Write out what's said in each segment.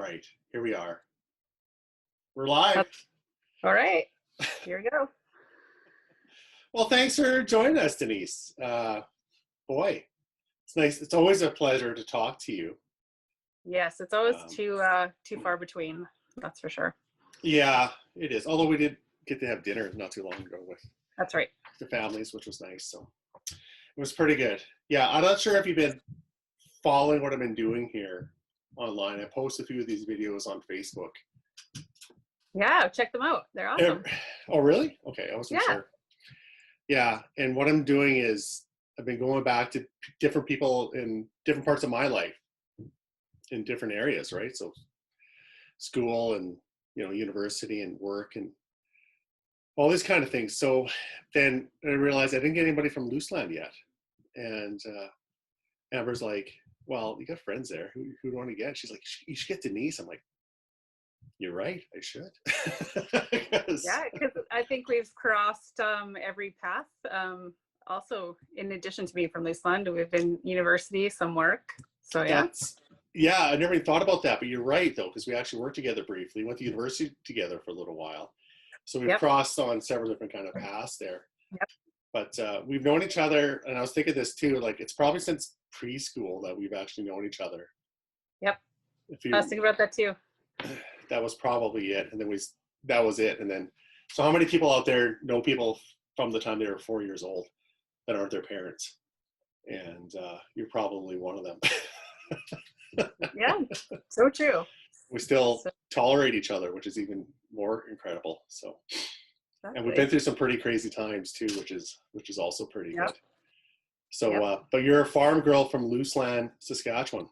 right, here we are. We're live. All right, here we go. Well, thanks for joining us, Denise. Boy, it's nice. It's always a pleasure to talk to you. Yes, it's always too far between. That's for sure. Yeah, it is. Although we did get to have dinner not too long ago with That's right. the families, which was nice. So it was pretty good. Yeah, I'm not sure if you've been following what I've been doing here online. I post a few of these videos on Facebook. Yeah, check them out. They're awesome. Oh, really? Okay, I wasn't sure. Yeah, and what I'm doing is I've been going back to different people in different parts of my life in different areas, right? So school and, university and work and all these kind of things. So then I realized I didn't get anybody from Looseland yet. And Amber's like, well, you got friends there. Who do you want to get? She's like, you should get Denise. I'm like, you're right, I should. Yeah, because I think we've crossed every path. Also, in addition to being from Looseland, we've been university, some work. So yeah, I never even thought about that, but you're right though, because we actually worked together briefly, went to university together for a little while. So we've crossed on several different kind of paths there. Yep. But we've known each other, and I was thinking this too, like it's probably since preschool that we've actually known each other. Yep. I was thinking about that too. That was probably it. And then that was it. And then, so how many people out there know people from the time they were 4 years old that aren't their parents? And you're probably one of them. Yeah, so true. We still tolerate each other, which is even more incredible. So, exactly. And we've been through some pretty crazy times too, which is also pretty good. So, but you're a farm girl from Looseland, Saskatchewan.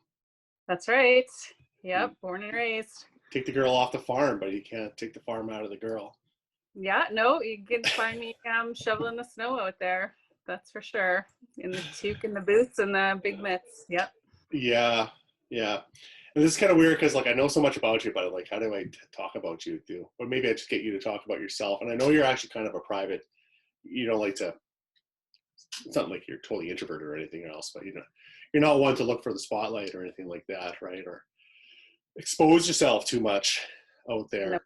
That's right. Yep, born and raised. Take the girl off the farm, but you can't take the farm out of the girl. Yeah, no, you can find me shoveling the snow out there. That's for sure. In the toque and the boots and the big mitts. Yep. Yeah. And this is kind of weird because, like, I know so much about you, but like, how do I talk about you too? But maybe I just get you to talk about yourself. And I know you're actually kind of a private. You don't like to. It's not like you're totally introverted or anything else, but you're not one to look for the spotlight or anything like that, right? Or expose yourself too much out there. Nope.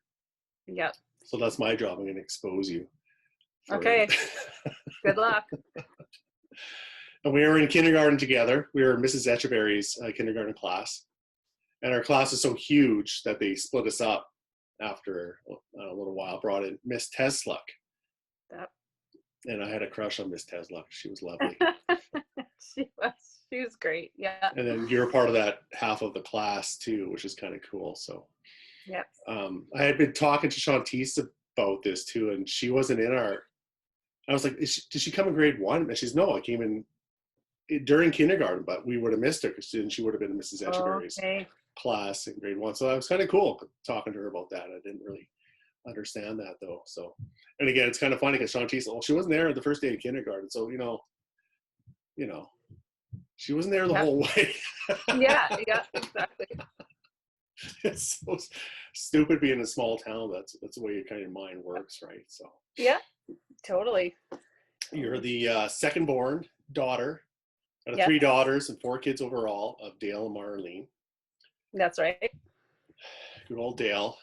Yep. So that's my job. I'm going to expose you. Okay. Good luck. And we were in kindergarten together. We were in Mrs. Etcheberry's kindergarten class. And our class is so huge that they split us up after a little while, brought in Miss Tesluk. Yep. And I had a crush on Miss Tesluk. She was lovely. She was great. Yeah. And then you're a part of that half of the class too, which is kind of cool. So yeah. I had been talking to Shantice about this too, and she wasn't in our. I was like, did she come in grade 1? And she's no, I came in during kindergarten, but we would have missed her because then she would have been in Mrs. Etcheberry's class in grade 1. So that was kind of cool talking to her about that. I didn't really understand that though. So, and again, it's kind of funny because Shantice, she wasn't there the first day of kindergarten. So, she wasn't there the whole way. Yeah, exactly. It's so stupid being in a small town. That's the way your mind works, right? So yeah, totally. You're the second born daughter out of 3 daughters and 4 kids overall of Dale and Marlene. That's right. Good old Dale.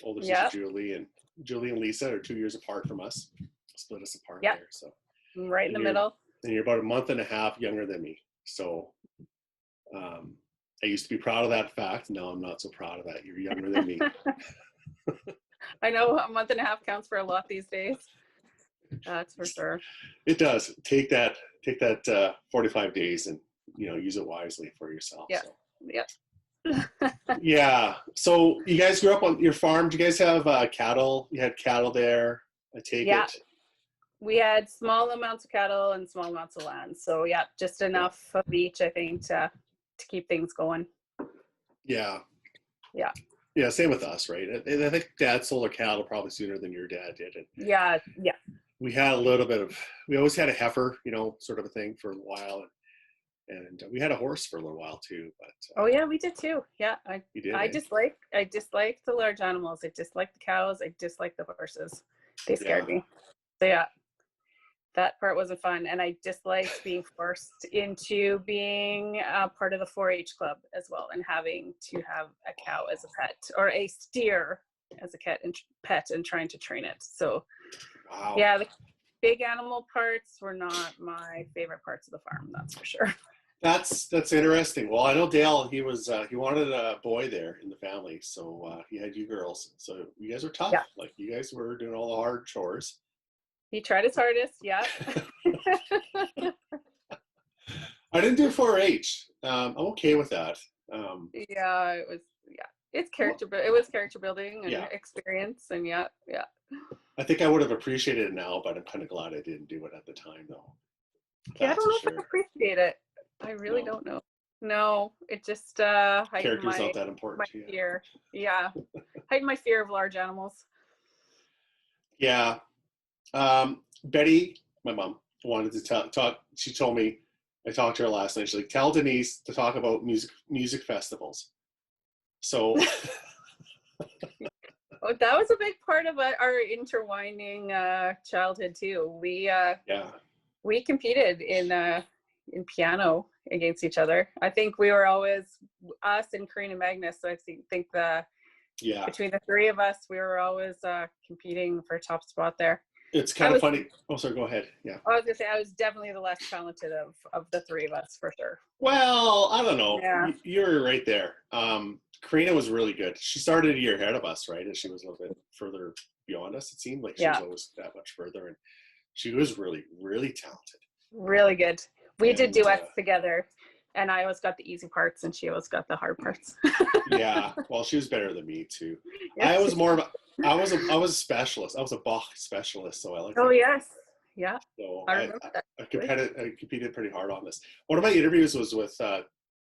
Older sister Julie and Lisa are 2 years apart from us. Split us apart there. So right in the middle. And you're about a month and a half younger than me. So I used to be proud of that fact. Now I'm not so proud of that. You're younger than me. I know a month and a half counts for a lot these days. That's for sure. It does. Take that 45 days and use it wisely for yourself. Yeah. So. Yeah. Yeah. So you guys grew up on your farm. Do you guys have cattle? You had cattle there, I take it. We had small amounts of cattle and small amounts of land. So yeah, just enough of each, I think, to keep things going. Yeah. Yeah. Yeah, same with us, right? And I think Dad sold our cattle probably sooner than your dad did. And yeah. We had a little bit of, we always had a heifer, sort of a thing for a while. And we had a horse for a little while too. But oh yeah, we did too. Yeah, I dislike the large animals. I dislike the cows. I dislike the horses. They scared me. So yeah, that part wasn't fun. And I disliked being forced into being a part of the 4-H club as well, and having to have a cow as a pet, or a steer as a pet and trying to train it. So Wow. yeah, the big animal parts were not my favorite parts of the farm, that's for sure. That's interesting. Well, I know Dale, he wanted a boy there in the family, so he had you girls. So you guys were tough. Yeah. Like, you guys were doing all the hard chores. He tried his hardest. Yeah. I didn't do 4-H. I'm okay with that. Yeah, it was. Yeah, it's character. It was character building and Yeah. experience, and yeah. I think I would have appreciated it now, but I'm kind of glad I didn't do it at the time, though. Yeah, I don't know if I appreciate it. I really don't know. No, it just heightened character's not that important my fear. Yeah, heightened my fear of large animals. Yeah. Betty, my mom, wanted to talk. She told me, I talked to her last night. She's like, tell Denise to talk about music festivals. So Oh, that was a big part of our intertwining childhood too. We competed in piano against each other. I think we were always, us and Corinne and Magnus. So I think between the three of us, we were always competing for top spot there. It's kind of funny. Oh, sorry, go ahead. Yeah. I was gonna say I was definitely the less talented of the three of us, for sure. Well, I don't know. Yeah. You're right there. Karina was really good. She started a year ahead of us, right? And she was a little bit further beyond us. It seemed like she was always that much further, and she was really, really talented. Really good. We did duets together, and I always got the easy parts, and she always got the hard parts. Yeah. Well, she was better than me too. Yeah. I was more of I was a specialist. I was a Bach specialist, so I like. Oh yes. Yeah. So I remember that. I competed pretty hard on this. One of my interviews was with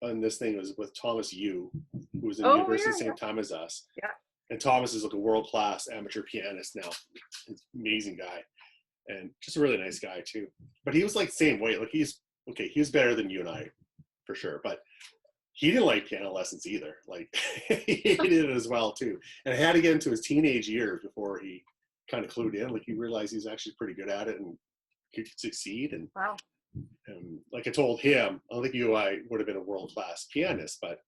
on this thing was with Thomas Yu, who was in university the same time as us. Yeah. And Thomas is like a world-class amateur pianist now. He's an amazing guy, and just a really nice guy too. But he was like same way. Like he was better than you and I, for sure. But he didn't like piano lessons either. Like he hated it as well too. And I had to get into his teenage years before he kind of clued in. Like he realized he's actually pretty good at it and could succeed. And wow. Like I told him, I don't think you and I would have been a world-class pianist, but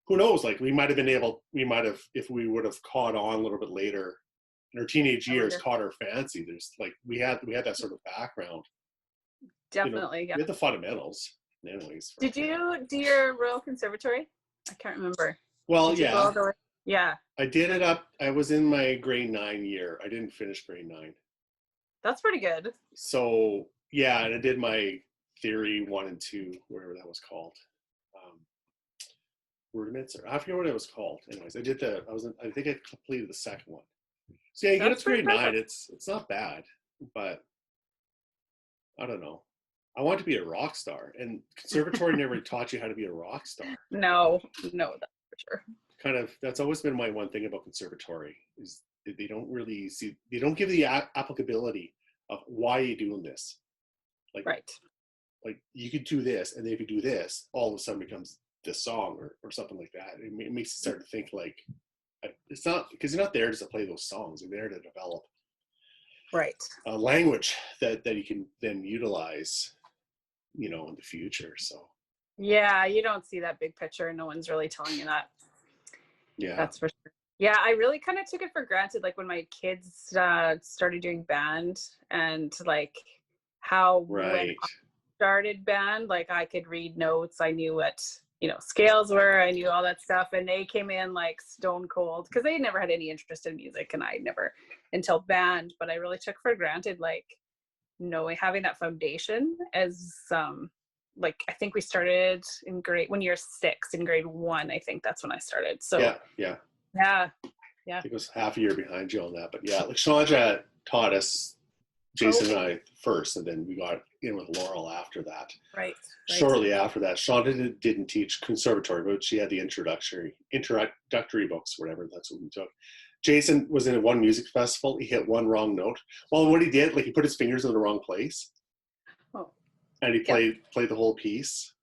who knows? Like we might have, if we would have caught on a little bit later in our teenage years, caught our fancy. There's like, we had that sort of background. Definitely. We had the fundamentals. Anyways, did you do your Royal Conservatory? I can't remember. Well, yeah. Yeah. I did it I was in my grade 9 year. I didn't finish grade 9. That's pretty good. So yeah, and I did my theory 1 and 2, whatever that was called. Rudiments, or I forget what it was called. Anyways, I think I completed the second one. So yeah, you get up to grade 9. It's not bad, but I don't know. I want to be a rock star, and conservatory never taught you how to be a rock star. No, that's for sure. Kind of, that's always been my one thing about conservatory is they don't give the applicability of why you're doing this. Like, right. Like you could do this, and then if you do this, all of a sudden becomes this song or something like that. It makes you start to think like, it's not, because you're not there just to play those songs. You're there to develop a language that you can then utilize, in the future. So yeah, you don't see that big picture, and no one's really telling you that. Yeah, that's for sure. Yeah, I really kind of took it for granted, like when my kids started doing band, and like how when I started band, like I could read notes, I knew what scales were, I knew all that stuff, and they came in like stone cold because they never had any interest in music, and I never until band. But I really took for granted like having that foundation as like I think we started when you're 6 in grade 1. I think that's when I started. So yeah. I think it was half a year behind you on that, but yeah, like Chandra taught us, Jason and I first, and then we got in with Laurel after that. Right. Shortly after that, Chandra didn't teach conservatory, but she had the introductory books, whatever. That's what we took. Jason was in one music festival. He hit one wrong note. Well, what he did, like he put his fingers in the wrong place. Oh. And he played the whole piece,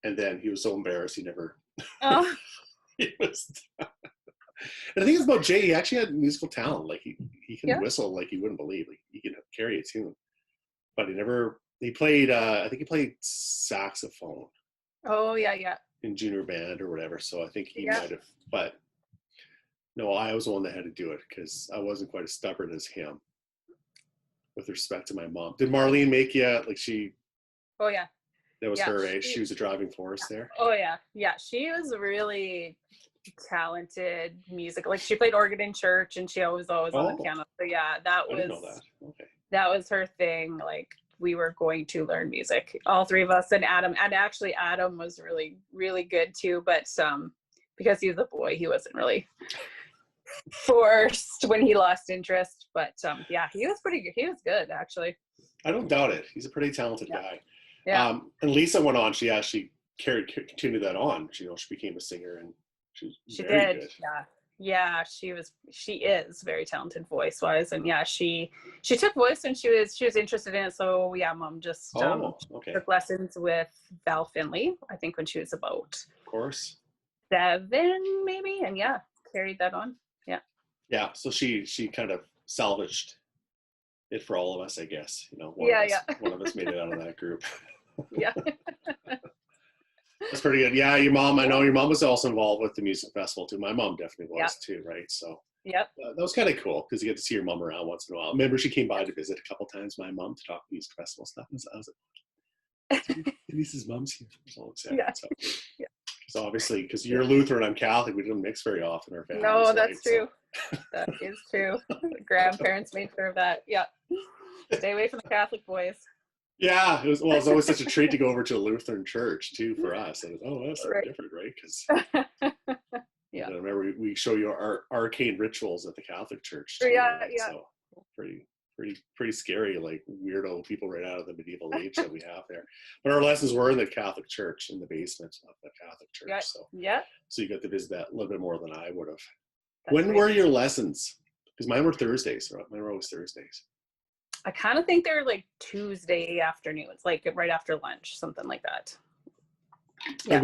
and then he was so embarrassed he never. Oh. He was. And the thing is about Jay, he actually had musical talent. Like he can whistle like you wouldn't believe. Like he can carry a tune. but he played, I think he played saxophone. Oh, yeah. In junior band or whatever. So I think he Yeah. might have, but no, I was the one that had to do it because I wasn't quite as stubborn as him with respect to my mom. Did Marlene make you, like she, Oh, yeah. that was her, eh? She was a driving force there. Oh, yeah. Yeah. She was really talented music. Like she played organ in church and she always on the piano. So yeah, I didn't know that. Okay. That was her thing. Like we were going to learn music, all three of us, and Adam. And actually Adam was really, really good too. But because he was a boy, he wasn't really forced when he lost interest. But yeah, he was pretty good. He was good actually. I don't doubt it. He's a pretty talented guy. Yeah. And Lisa went on. She actually continued that on. She became a singer, and she very did. good. Yeah. She is very talented voice wise, and yeah, she took voice and she was interested in it. So yeah, Mom just took lessons with Val Finley. I think when she was about, of course, 7 maybe, and yeah, carried that on. Yeah. Yeah. So she kind of salvaged it for all of us, I guess. One of us made it out of that group. Yeah. That's pretty good. Yeah, your mom, I know your mom was also involved with the music festival too. My mom definitely was too, right? So that was kind of cool because you get to see your mom around once in a while. Remember, she came by to visit a couple times, my mom, to talk music festival stuff. And I was like, Denise's mom's here. I was all excited. Yeah. So obviously, because you're Lutheran, I'm Catholic, we didn't mix very often in our families. No, that's true. So. That is true. The grandparents made sure of that. Yeah. Stay away from the Catholic boys. Yeah, it was always such a treat to go over to a Lutheran church too for us. And that's different, right? Because yeah, I remember we show you our arcane rituals at the Catholic church. Too, yeah. So pretty scary, like weirdo people right out of the medieval age that we have there. But our lessons were in the Catholic church, in the basement of the Catholic church. Yeah. So you got to visit that a little bit more than I would have. When were your lessons? Because mine were Thursdays. Mine were always Thursdays. I kind of think they're like Tuesday afternoons, like right after lunch, something like that. Yeah,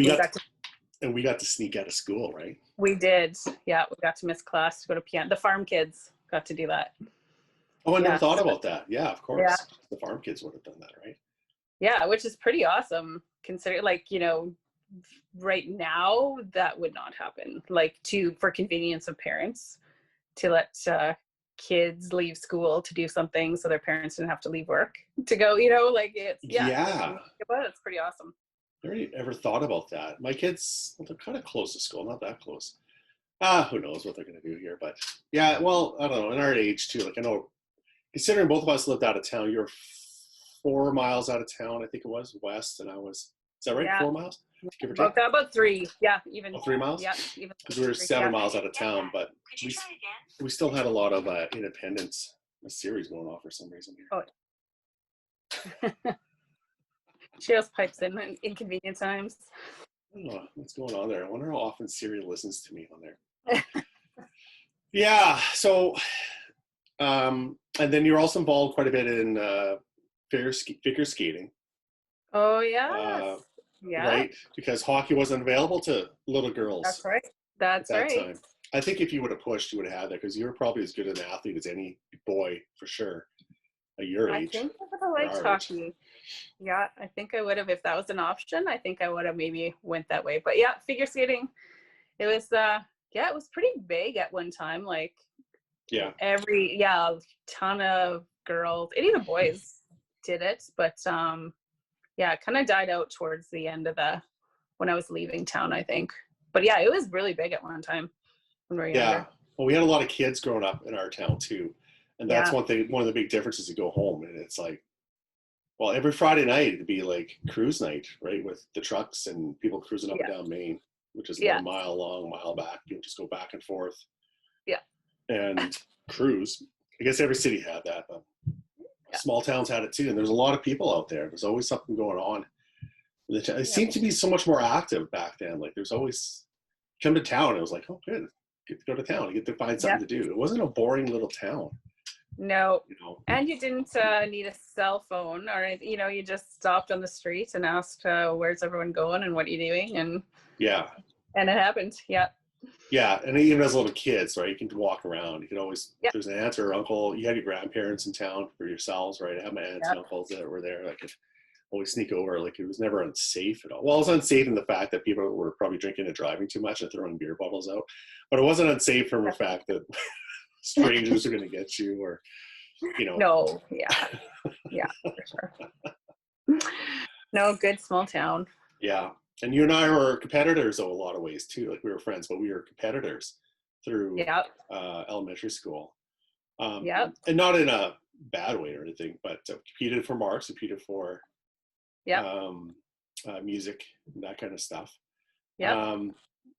and we got to sneak out of school, right? We did. Yeah, we got to miss class to go to piano. The farm kids got to do that. Oh, I never thought about that. Yeah, of course. Yeah. The farm kids would have done that, right? Yeah, which is pretty awesome. Consider, like, right now that would not happen. Like for convenience of parents to let kids leave school to do something so their parents didn't have to leave work to go, like it's it's pretty awesome. I never ever thought about that. My kids, they're kind of close to school, not that close. Who knows what they're going to do here, but yeah, well, I don't know, in our age too, like I know, considering both of us lived out of town, you're 4 miles out of town, I think it was, west, and I was, is that right? 4 miles? Give or take? About 3, yeah, even 3 miles? Yeah, even because we were 7 miles out of town, but we still had a lot of independence, a series going on for some reason here. Oh. She just pipes in inconvenient times. I don't know what's going on there. I wonder how often Siri listens to me on there. Yeah, so and then you're also involved quite a bit in figure skating. Oh yeah. Yeah. Right? Because hockey wasn't available to little girls. That's right. That's right. Time. I think if you would have pushed, you would have had that because you were probably as good an athlete as any boy for sure at your age. I think I would have liked hockey. Yeah, I think I would have if that was an option. I think I would have maybe went that way. But yeah, figure skating, it was it was pretty big at one time. Like a ton of girls and even boys did it. But it kind of died out towards the end of when I was leaving town, I think. But yeah, it was really big at one time when we were younger. Well, we had a lot of kids growing up in our town too. And that's one of the big differences. You go home and it's like, well, every Friday night it'd be like cruise night, right? With the trucks and people cruising up and down Main, which is a mile long, mile back. You just go back and forth. Yeah. And cruise. I guess every city had that, but small towns had it too. And there's a lot of people out there. There's always something going on. It seemed to be so much more active back then. Like there's always, come to town. It was like, oh, good. Get to go to town. You get to find something to do. It wasn't a boring little town. No, and you didn't need a cell phone or you just stopped on the street and asked where's everyone going and what are you doing and it happened. Yeah, Yeah, and even as little kids, right? You can walk around. You can always, Yep. there's an aunt or uncle. You have your grandparents in town for yourselves, right? I have my aunts Yep. and uncles that were there. I could always sneak over. Like, it was never unsafe at all. Well, it was unsafe in the fact that people were probably drinking and driving too much and throwing beer bottles out. But it wasn't unsafe from the fact that strangers are going to get you, or, you know. No, yeah. Yeah, for sure. No, good small town. Yeah. And you and I were competitors, though, a lot of ways too. Like, we were friends, but we were competitors through Yep. elementary school. Yep. And not in a bad way or anything, but competed for marks, competed for Yep. music, that kind of stuff. Yep.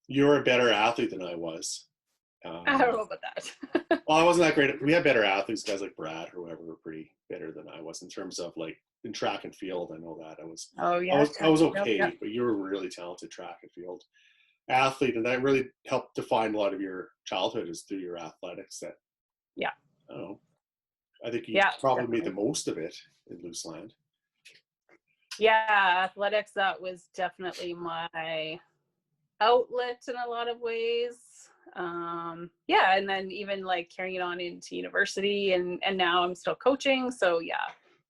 You're a better athlete than I was. I don't know about that. Well, I wasn't that great. We had better athletes, guys like Brad or whoever were pretty better than I was in terms of, like, in track and field. I know that Oh yeah. I was okay, Yep. but you were a really talented track and field athlete, and that really helped define a lot of your childhood is through your athletics. That, Yeah. I don't know, I think you Yeah, probably definitely. made the most of it in Luseland. Yeah, athletics, that was definitely my outlet in a lot of ways. Yeah, and then even like carrying it on into university, and now I'm still coaching. So yeah,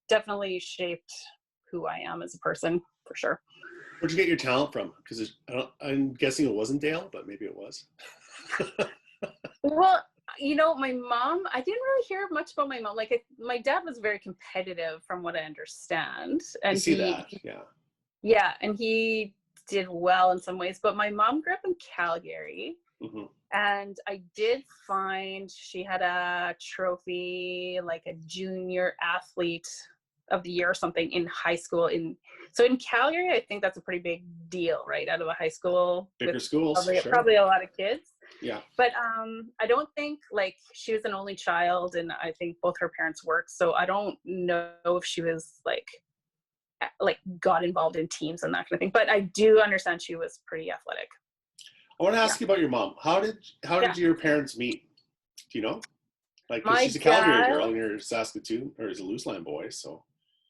definitely shaped who I am as a person for sure. Where'd you get your talent from? Because I'm guessing it wasn't Dale, but maybe it was. Well, my mom, I didn't really hear much about my mom. Like, my dad was very competitive from what I understand. I And see that, yeah. yeah, and he did well in some ways. But my mom grew up in Calgary. Mm-hmm. And I did find she had a trophy, like a junior athlete of the year or something in high school. So in Calgary, I think that's a pretty big deal, right? Out of a high school, Bigger schools, sure. probably a lot of kids. Yeah. But I don't think, like, she was an only child, and I think both her parents worked. So I don't know if she was like got involved in teams and that kind of thing. But I do understand she was pretty athletic. I want to ask you about your mom. How did your parents meet? Do you know? Like, 'cause she's a Calgary girl and you're a Saskatoon, or is a Luseland boy, so.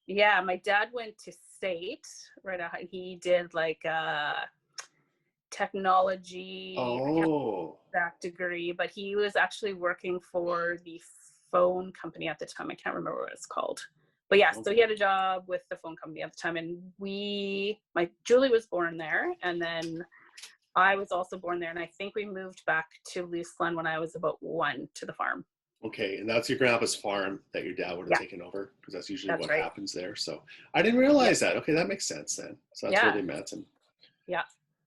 Yeah, my dad went to SAIT, right? He did like a technology back degree, but he was actually working for the phone company at the time. I can't remember what it's called. But yeah, so he had a job with the phone company at the time, and Julie was born there, and then I was also born there, and I think we moved back to Luseland when I was about 1 to the farm. Okay, and that's your grandpa's farm that your dad would have taken over, because that's usually what right. happens there. So I didn't realize that. Okay, that makes sense then. So that's where they met and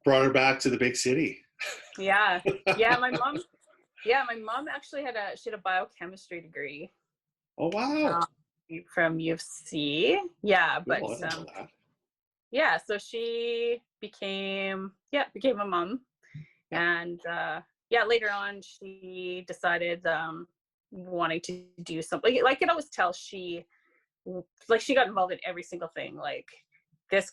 brought her back to the big city. Yeah, yeah. My mom actually had a biochemistry degree. Oh wow! From U of C. Yeah, but cool. I didn't know that. Yeah, so she became a mom, and later on she decided wanting to do something. Like, I could always tell she got involved in every single thing. Like, this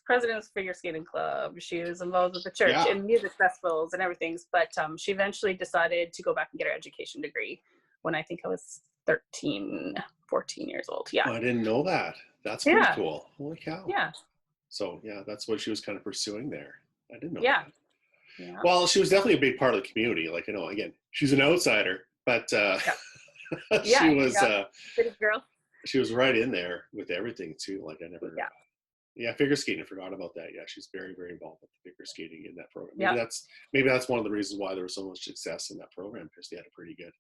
president's figure skating club. She was involved with the church and music festivals and everything. But she eventually decided to go back and get her education degree when I think I was 13, 14 years old. Yeah. Oh, I didn't know that. That's pretty cool. Holy cow. Yeah. So yeah, that's what she was kind of pursuing there. I didn't know that. Yeah. Well, she was definitely a big part of the community. Like, again, she's an outsider, but she was pretty girl. She was right in there with everything too. Like, I never figure skating, I forgot about that. Yeah, she's very, very involved with the figure skating in that program. Maybe that's one of the reasons why there was so much success in that program, because they had a pretty good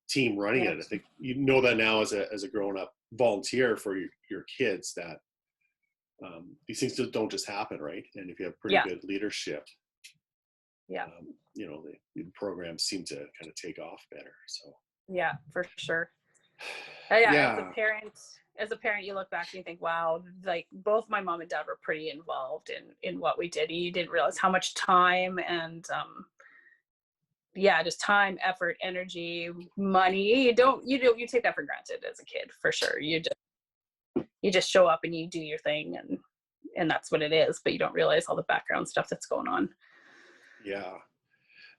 team running it. I think you know that now as a grown-up volunteer for your kids, that these things don't just happen, right? And if you have pretty good leadership, the programs seem to kind of take off better. So yeah, for sure. As a parent, you look back and you think, wow, like, both my mom and dad were pretty involved in what we did. You didn't realize how much time and just time, effort, energy, money. You take that for granted as a kid, for sure. You just show up and you do your thing, and that's what it is, but you don't realize all the background stuff that's going on.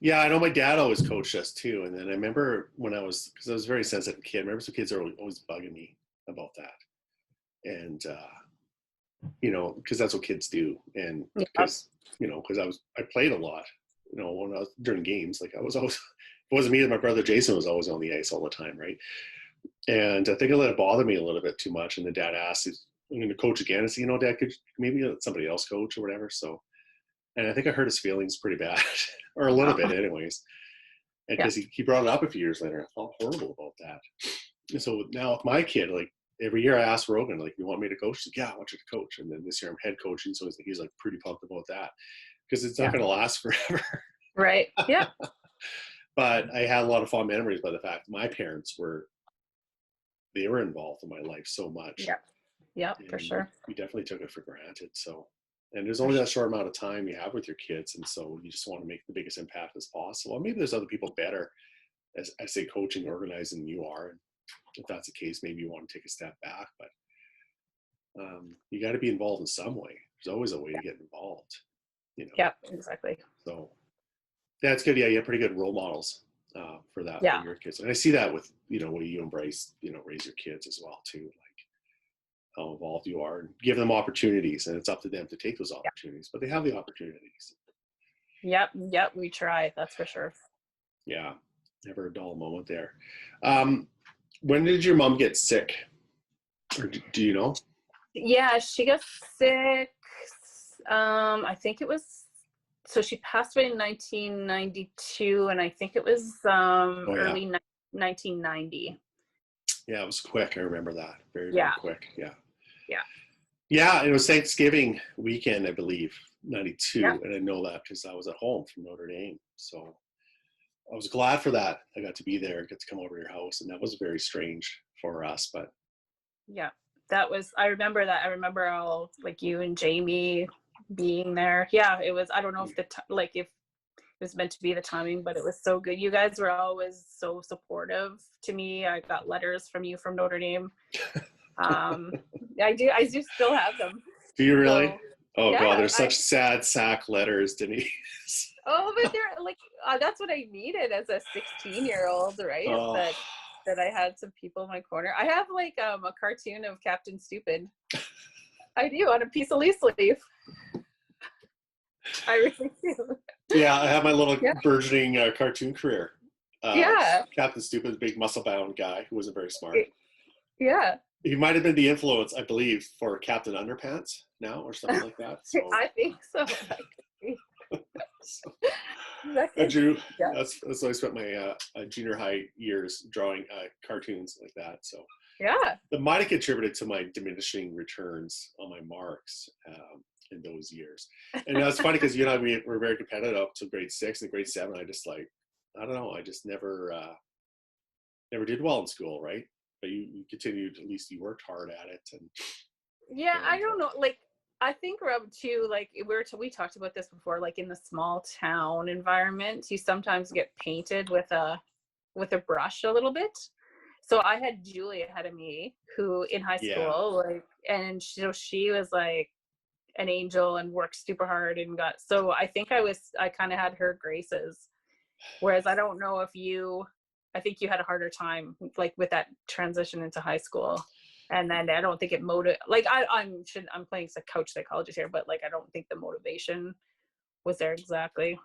Yeah, I know my dad always coached us too. And then I remember because I was a very sensitive kid, I remember some kids are always bugging me about that. And, because that's what kids do. And because I played a lot when I was during games, like I was always, it wasn't me and my brother Jason was always on the ice all the time, right? And I think it let it bother me a little bit too much. And the dad asked, I'm going to coach again. I said, Dad, could maybe let somebody else coach or whatever. So, and I think I hurt his feelings pretty bad, or a little bit anyways. And because he brought it up a few years later, I felt horrible about that. And so now with my kid, like every year I ask Rogan, like, you want me to coach? He's like, yeah, I want you to coach. And then this year I'm head coaching. So he's like pretty pumped about that because it's not going to last forever. Right. Yeah. But I had a lot of fond memories by the fact my parents were involved in my life so much. Yeah, for sure. We definitely took it for granted. So, and there's only that short amount of time you have with your kids. And so you just want to make the biggest impact as possible. Maybe there's other people better, as I say, coaching, organizing than you are. And if that's the case, maybe you want to take a step back, but you got to be involved in some way. There's always a way to get involved, Yeah, exactly. So that's good. Yeah, you have pretty good role models for that for your kids. And I see that with, way you embrace, raise your kids as well too, like how involved you are and give them opportunities, and it's up to them to take those opportunities, but they have the opportunities. Yep. We try. That's for sure. Yeah. Never a dull moment there. When did your mom get sick? Or do you know? Yeah, she got sick. I think it was, so she passed away in 1992, and I think it was early 1990. Yeah, it was quick. I remember that. Very, very quick. Yeah. Yeah. Yeah, it was Thanksgiving weekend, I believe, 92. And I know that because I was at home from Notre Dame. So I was glad for that. I got to be there, get to come over to your house. And that was very strange for us, but. Yeah, I remember that. I remember all, like, you and Jamie being there. Yeah, it was, I don't know if if it was meant to be the timing, but it was so good. You guys were always so supportive to me. I got letters from you from Notre Dame. I do still have them. Do you really? So, oh God, they're such sad sack letters, Denise. Oh, but they're like, that's what I needed as a 16-year-old, right? Oh. That I had some people in my corner. I have like a cartoon of Captain Stupid. I do, on a piece of leaf sleeve. I really do. Yeah, I have my little burgeoning cartoon career. Captain Stupid, big muscle-bound guy who wasn't very smart. Yeah. He might have been the influence, I believe, for Captain Underpants now or something like that. So. I think so. That's I spent my junior high years drawing cartoons like that. So that might have contributed to my diminishing returns on my marks in those years. And that's funny because you and I we were very competitive up to grade 6 and grade 7. I just I don't know. I just never did well in school, right? But you continued. At least you worked hard at it. And I don't know. Like, I think, Rob, too, like we talked about this before, like in the small town environment, you sometimes get painted with a brush a little bit. So I had Julie ahead of me who in high school, and she was like an angel and worked super hard and so I think I kind of had her graces. Whereas I don't know if I think you had a harder time like with that transition into high school. And then I don't think it like I'm playing coach psychologist here, but like I don't think the motivation was there exactly.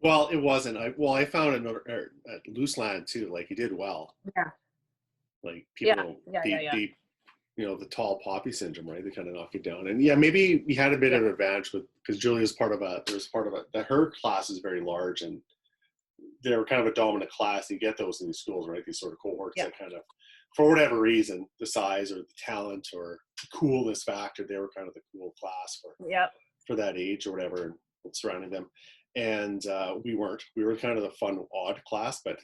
Well, it wasn't. I found at Looseland too. Like, he did well. Yeah. Like people, they the tall poppy syndrome, right? They kind of knock you down. And maybe we had a bit of an advantage because Julie was part of that her class is very large and they were kind of a dominant class. You get those in these schools, right? These sort of cohorts that kind of, for whatever reason, the size or the talent or the coolness factor, they were kind of the cool class for that age or whatever surrounding them. And we weren't. We were kind of the fun, odd class, but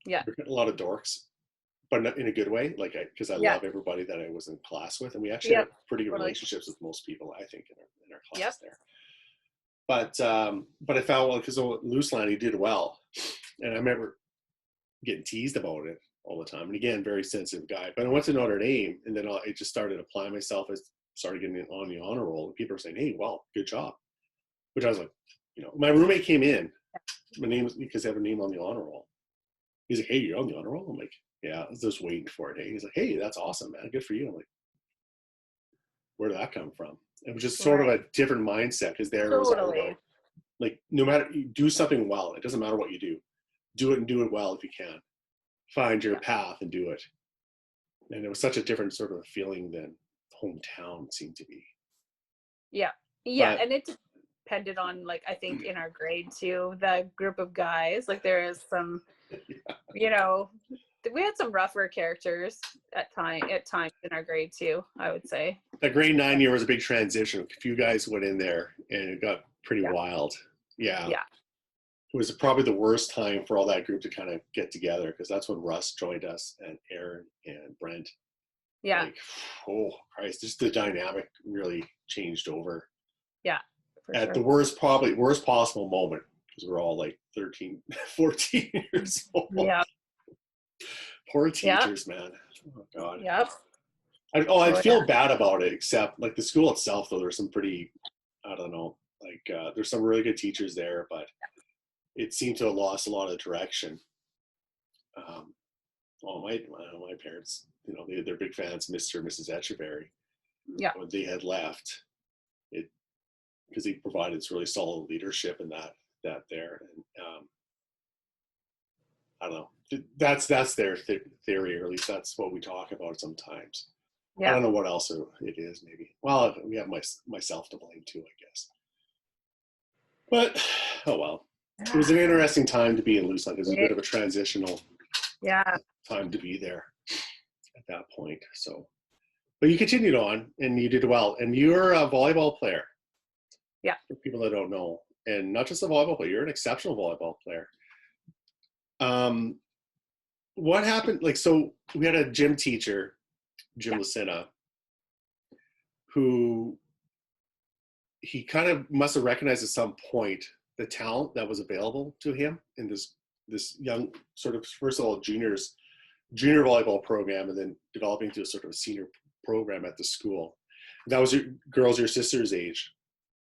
a lot of dorks, but not in a good way. Like, because I love everybody that I was in class with, and we actually had pretty good relationships with most people, I think, in our class there. But I found because Looseland, he did well, and I remember getting teased about it all the time. And again, very sensitive guy. But I went to Notre Dame, and then I just started applying myself. I started getting on the honor roll, and people were saying, "Hey, well, good job," which I was like, my roommate came in. My name was because I have a name on the honor roll. He's like, "Hey, you're on the honor roll?" I'm like, "Yeah, I was just waiting for it." Hey, he's like, "Hey, that's awesome, man. Good for you." I'm like, "Where did that come from?" It was just sort of a different mindset because there was all about like no matter, you do something well. It doesn't matter what you do it and do it well if you can. Find your path and do it. And it was such a different sort of feeling than hometown seemed to be. Yeah. But And it depended on, like, I think in our grade too, the group of guys, like there is some, you know, we had some rougher characters at times in our grade too, I would say. that grade 9 year was a big transition. A few guys went in there and it got pretty wild. Yeah. It was probably the worst time for all that group to kind of get together, because that's when Russ joined us and Aaron and Brent. Yeah. Like, oh Christ, just the dynamic really changed over. Yeah. At the worst possible moment, because we're all like 13, 14 years old. Yeah. Poor teachers, man. Oh God. Yep. I feel bad about it, except like the school itself, though, there's some pretty, I don't know, like there's some really good teachers there, but it seemed to have lost a lot of direction. My parents, you know, they're big fans of Mr. and Mrs. Etcheverry. Yeah. When they had left, it because he provided really solid leadership in that there, and I don't know. That's their theory, or at least that's what we talk about sometimes. Yeah. I don't know what else it is. Maybe. Well, we have myself to blame too, I guess. But oh well. It was an interesting time to be in Lucerne. It was a bit of a transitional time to be there at that point. So, but you continued on and you did well. And you're a volleyball player. Yeah. For people that don't know, and not just a volleyball player, you're an exceptional volleyball player. What happened? Like, so we had a gym teacher, Jim Lucena, who he kind of must have recognized at some point the talent that was available to him in this young sort of, first of all, junior volleyball program, and then developing to a sort of a senior program at the school. That was your sister's age.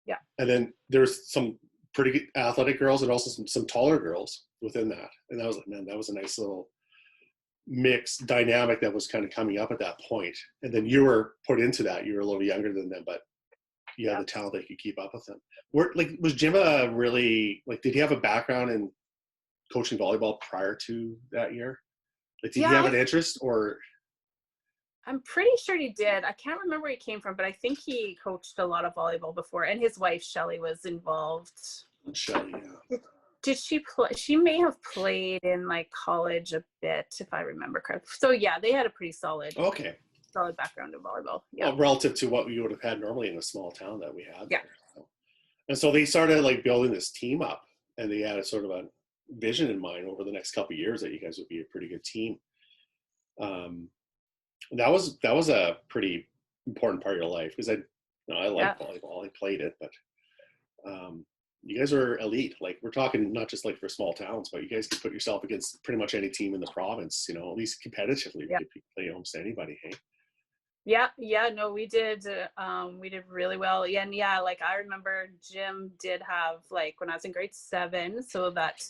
Yeah. And then there's some pretty athletic girls and also some taller girls within that. And that was like, man, that was a nice little mixed dynamic that was kind of coming up at that point. And then you were put into that. You were a little younger than them, but you had the talent that you could keep up with them. Was Jim did he have a background in coaching volleyball prior to that year? Like, did he have an interest, or? I'm pretty sure he did. I can't remember where he came from, but I think he coached a lot of volleyball before, and his wife Shelly was involved. Shelly, yeah. Did she play? She may have played in like college a bit, if I remember correctly. So yeah, they had a pretty solid background in volleyball. Yeah. Well, relative to what we would have had normally in a small town that we had. Yeah. There. And so they started like building this team up, and they had a sort of a vision in mind over the next couple of years that you guys would be a pretty good team. That was a pretty important part of your life, because I like volleyball. I played it, but you guys are elite. Like, we're talking not just like for small towns, but you guys could put yourself against pretty much any team in the province, you know, at least competitively. You could play almost anybody, hey? No, we did really well. And like I remember Jim did have, like, when I was in grade 7, so that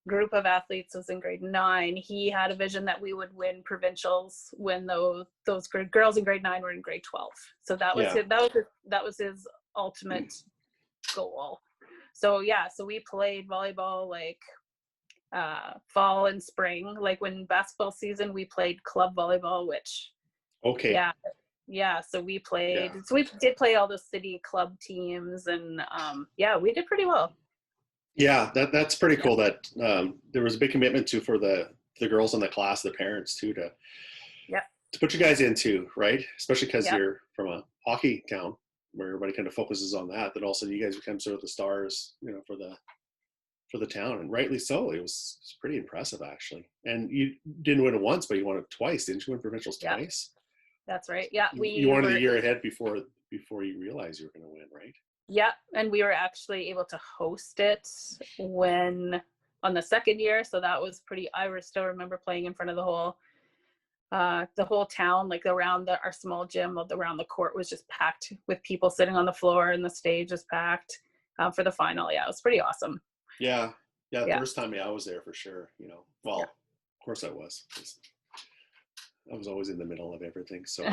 group of athletes was in grade 9, he had a vision that we would win provincials when those girls in grade 9 were in grade 12. So that was his ultimate goal. So so we played volleyball like fall and spring. Like, when basketball season, we played club volleyball, which so we played. So we did play all the city club teams, and we did pretty well. Yeah, that's pretty cool. That there was a big commitment for the girls in the class, the parents too, to put you guys into, right? Especially because you're from a hockey town where everybody kind of focuses on that. Then also you guys become sort of the stars, you know, for the town, and rightly so. It's pretty impressive, actually. And you didn't win it once, but you won it twice, didn't you? Win provincials twice. That's right. Yeah, you won it a year ahead before you realized you were going to win, right? Yeah, and we were actually able to host it on the second year, so that was pretty. I still remember playing in front of the whole town, like around our small gym, around the court was just packed with people sitting on the floor, and the stage was packed for the final. Yeah, it was pretty awesome. Yeah. The first time I was there for sure. You know, well, of course I was. I was always in the middle of everything, so.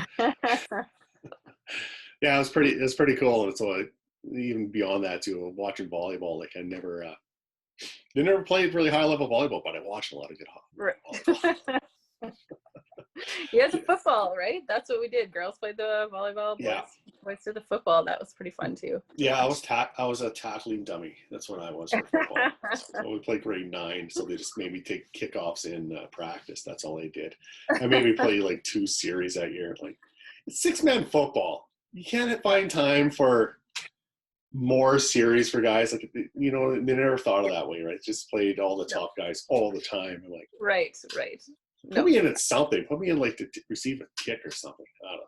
Yeah, it was pretty cool. And so even beyond that too, watching volleyball, like I never played really high level volleyball, but I watched a lot of good volleyball. Yeah, the football, right? That's what we did. Girls played the volleyball, boys did the football. That was pretty fun too. Yeah, I was a tackling dummy. That's what I was for football. So we played grade 9, so they just made me take kickoffs in practice. That's all they did. I maybe play like 2 series that year. Like, it's 6-man football. You can't find time for more series for guys. Like, you know, they never thought of that way, right? Just played all the top guys all the time. And like, right. Put me in at something. Put me in like to receive a kick or something. I don't know.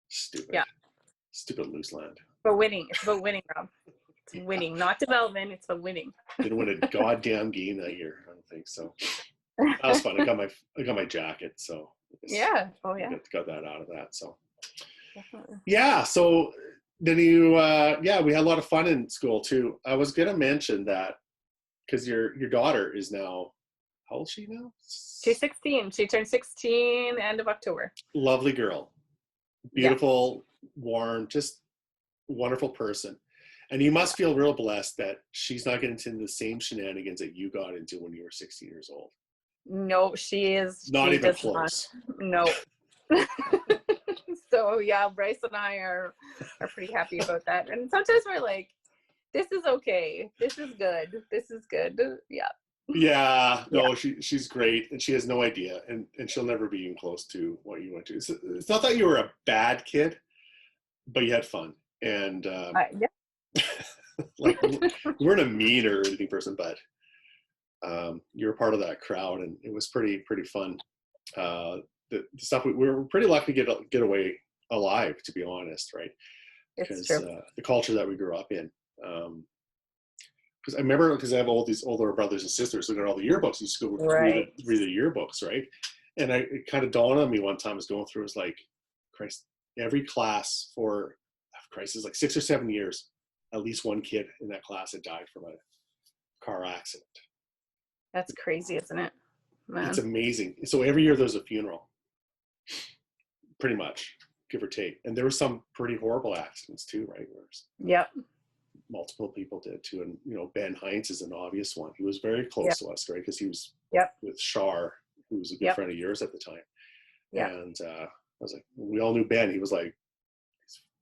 Stupid. Yeah. Stupid loose land. But winning. It's about winning, Rob. It's winning, not development. It's about winning. Didn't win a goddamn game that year. I don't think so. That was fun. I got my jacket, so yeah. Oh yeah. Got that out of that. So definitely. Yeah. So then you we had a lot of fun in school too. I was gonna mention that because your daughter is now, how old is she now? She's 16. She turned 16 end of October. Lovely girl. Beautiful, warm, just wonderful person. And you must feel real blessed that she's not getting into the same shenanigans that you got into when you were 16 years old. No, she is not even close. No. So yeah, Bryce and I are pretty happy about that. And sometimes we're like, this is okay. This is good. This is good. Yeah. Yeah, no, she's great, and she has no idea, and she'll never be even close to what you went to. It's not that you were a bad kid, but you had fun, and like you weren't a mean or anything person, but you were part of that crowd, and it was pretty fun. The stuff we were pretty lucky to get away alive, to be honest, right? Because the culture that we grew up in. Because I remember, because I have all these older brothers and sisters, looking at all the yearbooks. You used to go read the yearbooks, right? And it kind of dawned on me one time I was going through, it was like, Christ, every class for, Christ, like 6 or 7 years, at least one kid in that class had died from a car accident. That's crazy, isn't it? Man. It's amazing. So every year there's a funeral, pretty much, give or take. And there were some pretty horrible accidents too, right? Yep. Multiple people did too, and you know, Ben Heinz is an obvious one. He was very close to us, right? Because he was with Shar, who was a good friend of yours at the time. And I was like, we all knew Ben. He was like,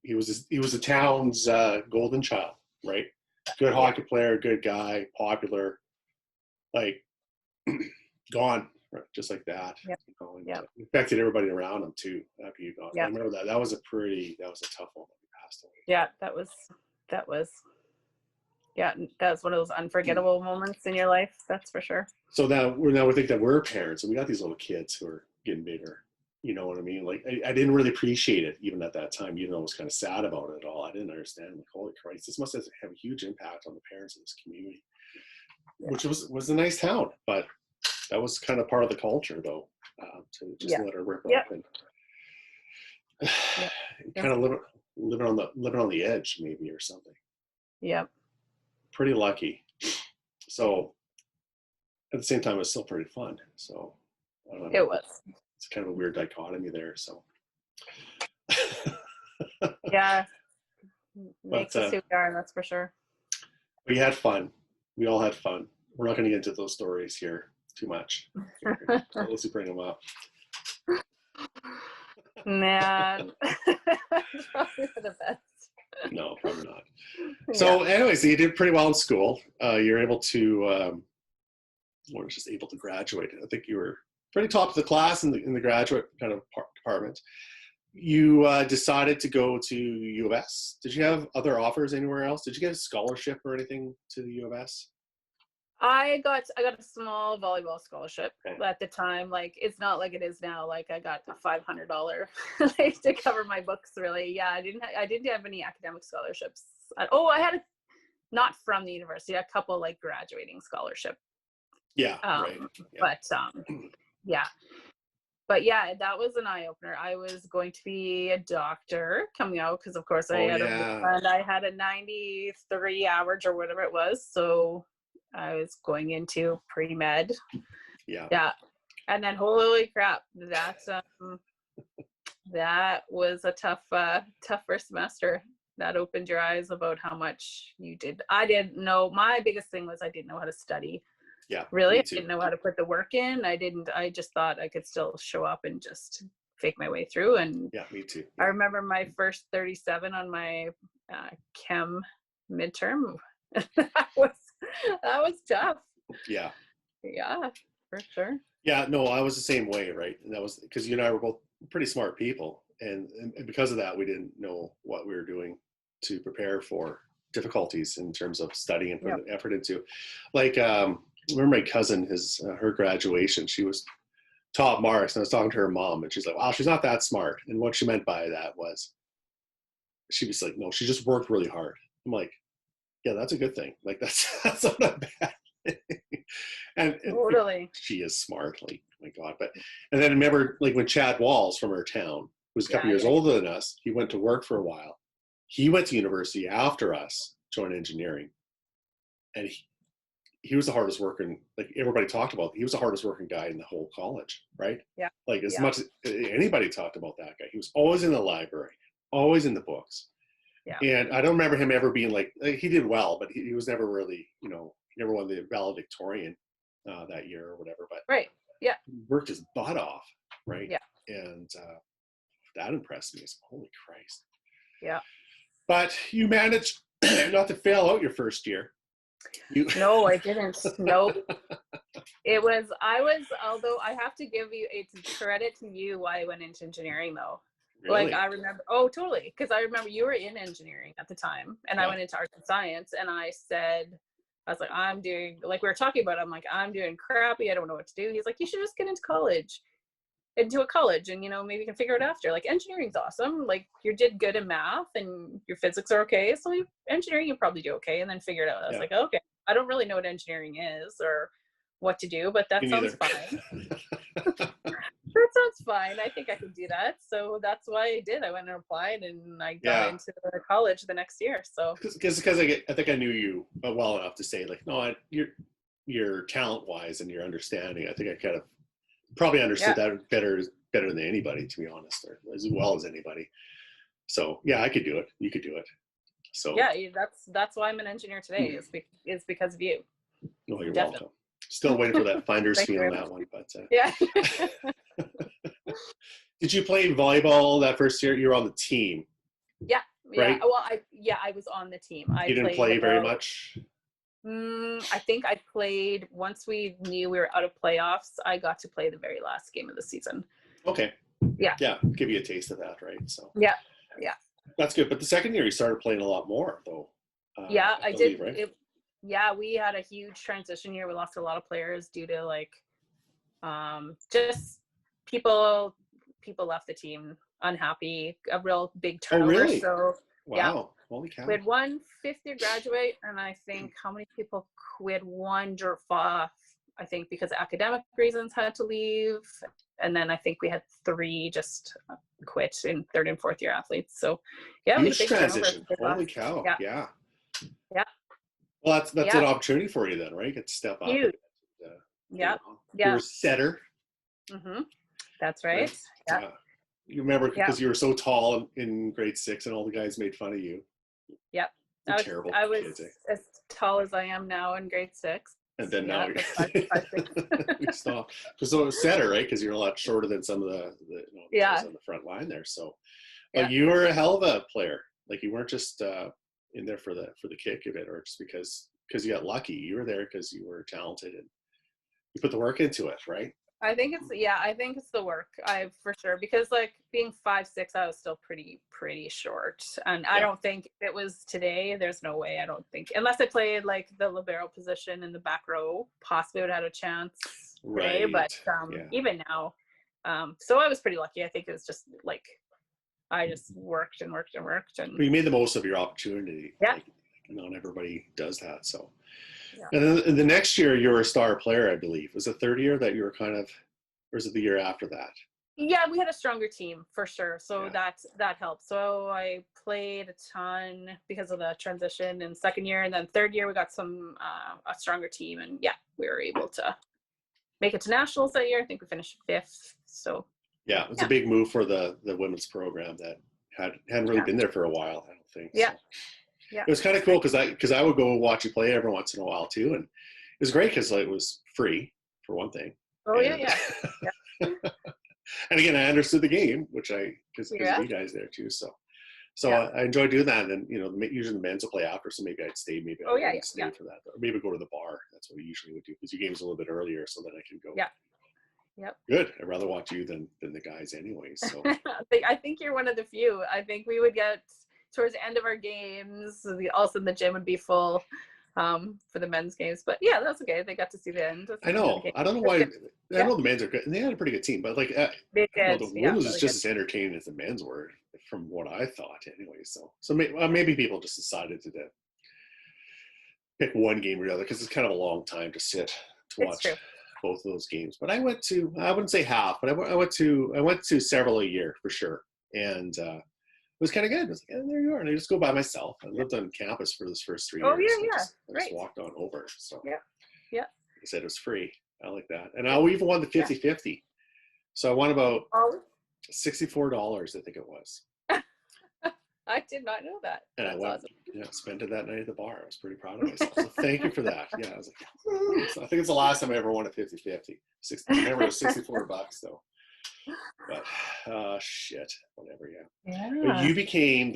he was the town's golden child, right? Good hockey player, good guy, popular, like gone, right? Just like that. Yep. You know, and affected everybody around him too. After you gone, I remember that. That was a tough one when he passed away. Yeah, that was. Yeah, that's one of those unforgettable moments in your life. That's for sure. So now we think that we're parents, and we got these little kids who are getting bigger. You know what I mean? Like I didn't really appreciate it even at that time. Even though I was kind of sad about it all, I didn't understand. Like, holy Christ, this must have a huge impact on the parents of this community. Which was a nice town, but that was kind of part of the culture, though, to just let her rip up and kind of living on the edge, maybe, or something. Yep. Pretty lucky. So at the same time, it was still pretty fun. So I don't know. It was. It's kind of a weird dichotomy there. So yeah, makes us who we are. That's for sure. We had fun. We all had fun. We're not going to get into those stories here too much. Let's bring them up. Man, probably for the best. No, probably not. So anyway, so you did pretty well in school. You're able to, or just able to graduate. I think you were pretty top of the class in the graduate kind of department. You decided to go to U of S. Did you have other offers anywhere else? Did you get a scholarship or anything to the U of S? I got a small volleyball scholarship at the time. Like, it's not like it is now. Like, I got a $500 like to cover my books. Really, yeah. I didn't have any academic scholarships. I had not from the university. A couple like graduating scholarship. Yeah. Right. Yeah. But yeah, that was an eye opener. I was going to be a doctor coming out because, of course, I had a 93 average or whatever it was. So I was going into pre-med. Yeah. And then holy crap, that was a tough first semester. that opened your eyes about how much you did. I didn't know. My biggest thing was I didn't know how to study. Yeah, really, me I too. didn't know how to put the work in. I just thought I could still show up and just fake my way through. And yeah, me too. I remember my first 37 on my chem midterm. that was tough. Yeah. Yeah, for sure. Yeah, no, I was the same way, right? And that was because you and I were both pretty smart people, and because of that, we didn't know what we were doing to prepare for difficulties in terms of studying and putting the effort into. Like, remember my cousin, her graduation, she was top marks, and I was talking to her mom, and she's like, "Wow, she's not that smart." And what she meant by that was, she was like, "No, she just worked really hard." I'm like, "Yeah, that's a good thing. Like, that's not a bad." and Totally. She is smart, like, oh my God. But and then remember, like, when Chad Walls from our town, who's a couple years older than us, he went to work for a while. He went to university after us, joined engineering, and he was the hardest working, like everybody talked about, he was the hardest working guy in the whole college, right? Yeah. Like as much as anybody talked about that guy. He was always in the library, always in the books. Yeah. And I don't remember him ever being like he did well, but he was never really, he never won the valedictorian that year or whatever. But right. Yeah. he worked his butt off, right? Yeah. And that impressed me. Holy Christ. Yeah. But you managed not to fail out your first year. No, I didn't. Nope. Although I have to give you, it's credit to you why I went into engineering though. Really? Like I remember, oh, totally. Because I remember you were in engineering at the time and I went into arts and science and I was like, we were talking about it, I'm like, I'm doing crappy. I don't know what to do. He's like, you should just get into a college and, maybe you can figure it after. Like engineering's awesome. Like you did good in math and your physics are okay. So engineering, you'll probably do okay. And then figure it out. I was like, okay, I don't really know what engineering is or what to do, but that sounds fine. That sounds fine. I think I can do that. So that's why I did. I went and applied and I got into college the next year. So because I think I knew you well enough to say like, no, your talent wise and your understanding, I think I kind of probably understood that better than anybody, to be honest, or as well as anybody. So yeah, I could do it. You could do it. So yeah, that's why I'm an engineer today is because of you. No, you're welcome. Still waiting for that finder's fee on that one, but yeah. Did you play volleyball that first year? You were on the team. Yeah. Right? Well, I was on the team. You didn't play very much? I think I played, once we knew we were out of playoffs, I got to play the very last game of the season. Okay. Yeah. Yeah, give you a taste of that, right? So yeah. That's good. But the second year you started playing a lot more, though. I did. Right? We had a huge transition year. We lost a lot of players due to just people left the team unhappy, a real big turnover. Oh, really? So wow. Yeah. Holy cow. We had one fifth-year graduate, and I think how many people we had one drop off, I think because of academic reasons had to leave. And then I think we had 3 just quit in 3rd and 4th year athletes. So yeah, huge transition. Holy cow. Yeah. Well, that's an opportunity for you then, right? Get to step up. Huge. You're a setter. Mm-hmm. That's right. Yeah. You remember because you were so tall in grade 6 and all the guys made fun of you. Yep. I was as tall as I am now in grade 6. And then now you stop. Because so it was setter, right? Because you're a lot shorter than some of the guys on the front line there. So you were a hell of a player. Like you weren't just in there for the kick of it, or just because you got lucky. You were there because you were talented and you put the work into it, right? I think it's the work. For sure, because being 5'6", I was still pretty short, and I don't think if it was today, there's no way. I don't think, unless I played the libero position in the back row, possibly would have had a chance today. But even now, so I was pretty lucky. I think it was just I just worked and worked and worked, and you made the most of your opportunity. Yeah, not everybody does that. So. Yeah. And then the next year you were a star player, I believe. Was it 3rd year that you were or was it the year after that? Yeah, we had a stronger team for sure. So that helped. So I played a ton because of the transition in 2nd year, and then 3rd year we got a stronger team, and we were able to make it to nationals that year. I think we finished 5th. So it's a big move for the women's program that hadn't really been there for a while, I don't think. Yeah. So. Yeah. It was kind of cool because I would go watch you play every once in a while too, and it was great because it was free for one thing. Oh, and, yeah. and again, I understood the game, which because of Yeah. you guys there too. So I enjoyed doing that. And then usually the men's will play after, so maybe I'd stay. Maybe I wouldn't stay for that, or maybe go to the bar. That's what we usually would do because your game's a little bit earlier, so that I can go. Yeah. Yep. Good. I'd rather watch you than the guys, anyways. So I think you're one of the few. I think we would get towards the end of our games. Also, the gym would be full for the men's games. But yeah, that's okay. They got to see the end. I know. I don't know why. I know the men's are good, and they had a pretty good team. But like, they did. The women's was just as entertaining as the men's were, from what I thought, anyway. So maybe people just decided to pick one game or the other because it's kind of a long time to sit to watch both of those games. But I went to, I wouldn't say half, but I went to several a year for sure, and it was kind of good. I was like, there you are. And I just go by myself. I lived on campus for those first 3 years. I just walked on over. So yeah. Like I said, it was free. I like that. And I even won the 50-50. So I won about $64, I think it was. I did not know that. And that's awesome. Spent it that night at the bar. I was pretty proud of myself. So thank you for that. Yeah, I was like, so I think it's the last time I ever won a 50-50. I remember it was $64 though. But shit, whatever. Yeah. But you became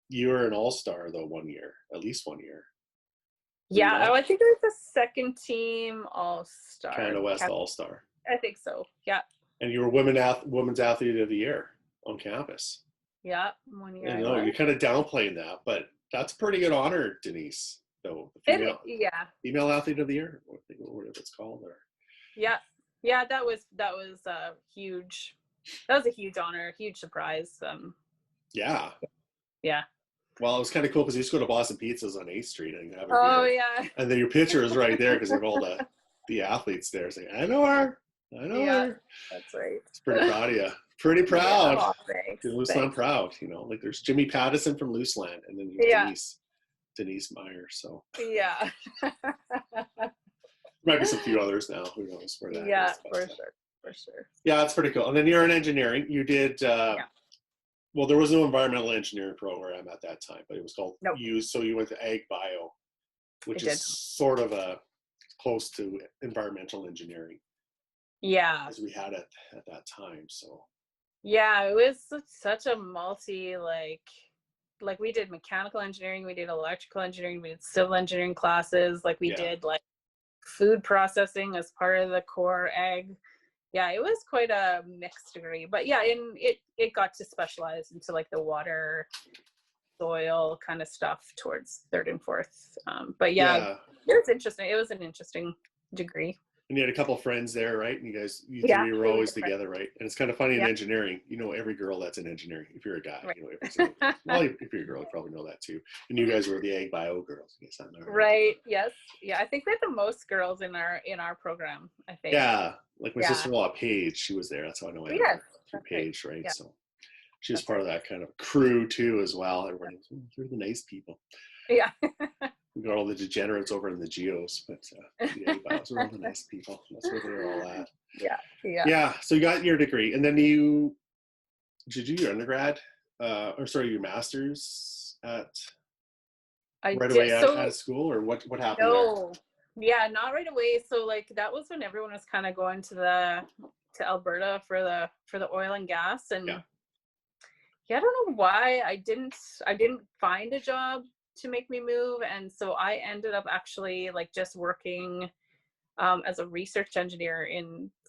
you were an all-star though 1 year, at least 1 year. Yeah, I think it was the second team all-star. Canada West all-star. I think so. Yeah. And you were women's athlete of the year on campus. Yeah, 1 year. I know you're kind of downplaying that, but that's a pretty good honor, Denise. Though female athlete of the year, whatever it's called. Yeah, that was huge. That was a huge honor, huge surprise. Yeah. Yeah. Well, it was kind of cool because you used to go to Boston Pizzas on 8th Street and have yeah. And then your picture is right there because you have all the athletes there saying, "I know her. I know her." That's right. It's pretty proud of you. Pretty proud. Yeah, thanks. Luceland proud, like there's Jimmy Pattison from Luceland, and then there's Denise Meyer. So yeah. Might be some few others now. Who knows where that is. Yeah, for sure. Yeah, it's pretty cool. And then you're in engineering. You did. Well, there was no environmental engineering program at that time, but it was called So you went to Ag Bio, which is sort of close to environmental engineering. Yeah. As we had it at that time. So. Yeah, it was such a multi like we did mechanical engineering, we did electrical engineering, we did civil engineering classes, like we did like food processing as part of the core ag. Yeah, it was quite a mixed degree, but it got to specialize into like the water, soil kind of stuff towards third and fourth. But it was interesting. It was an interesting degree. And you had a couple of friends there, right? And you three were always together, right? And it's kind of funny in engineering, every girl that's in engineering. If you're a guy, well, if you're a girl, you probably know that too. And you guys were the Ag Bio girls. Yes, I know. Right. Yes. Yeah. I think we had the most girls in our program, I think. Yeah. Like my sister-in-law, Paige, she was there. That's how I know her through Paige, right? Yeah. So she was part of that kind of crew too, as well. Everybody was, they're the nice people. Yeah. We got all the degenerates over in the geos, but the Ag Bios are all the nice people. That's where they're all at. Yeah. So you got your degree, and then did you do your undergrad, your master's out of school, or what happened? No, yeah, not right away. So like that was when everyone was kind of going to Alberta for the oil and gas, and I don't know why I didn't find a job to make me move, and so I ended up actually like just working as a research engineer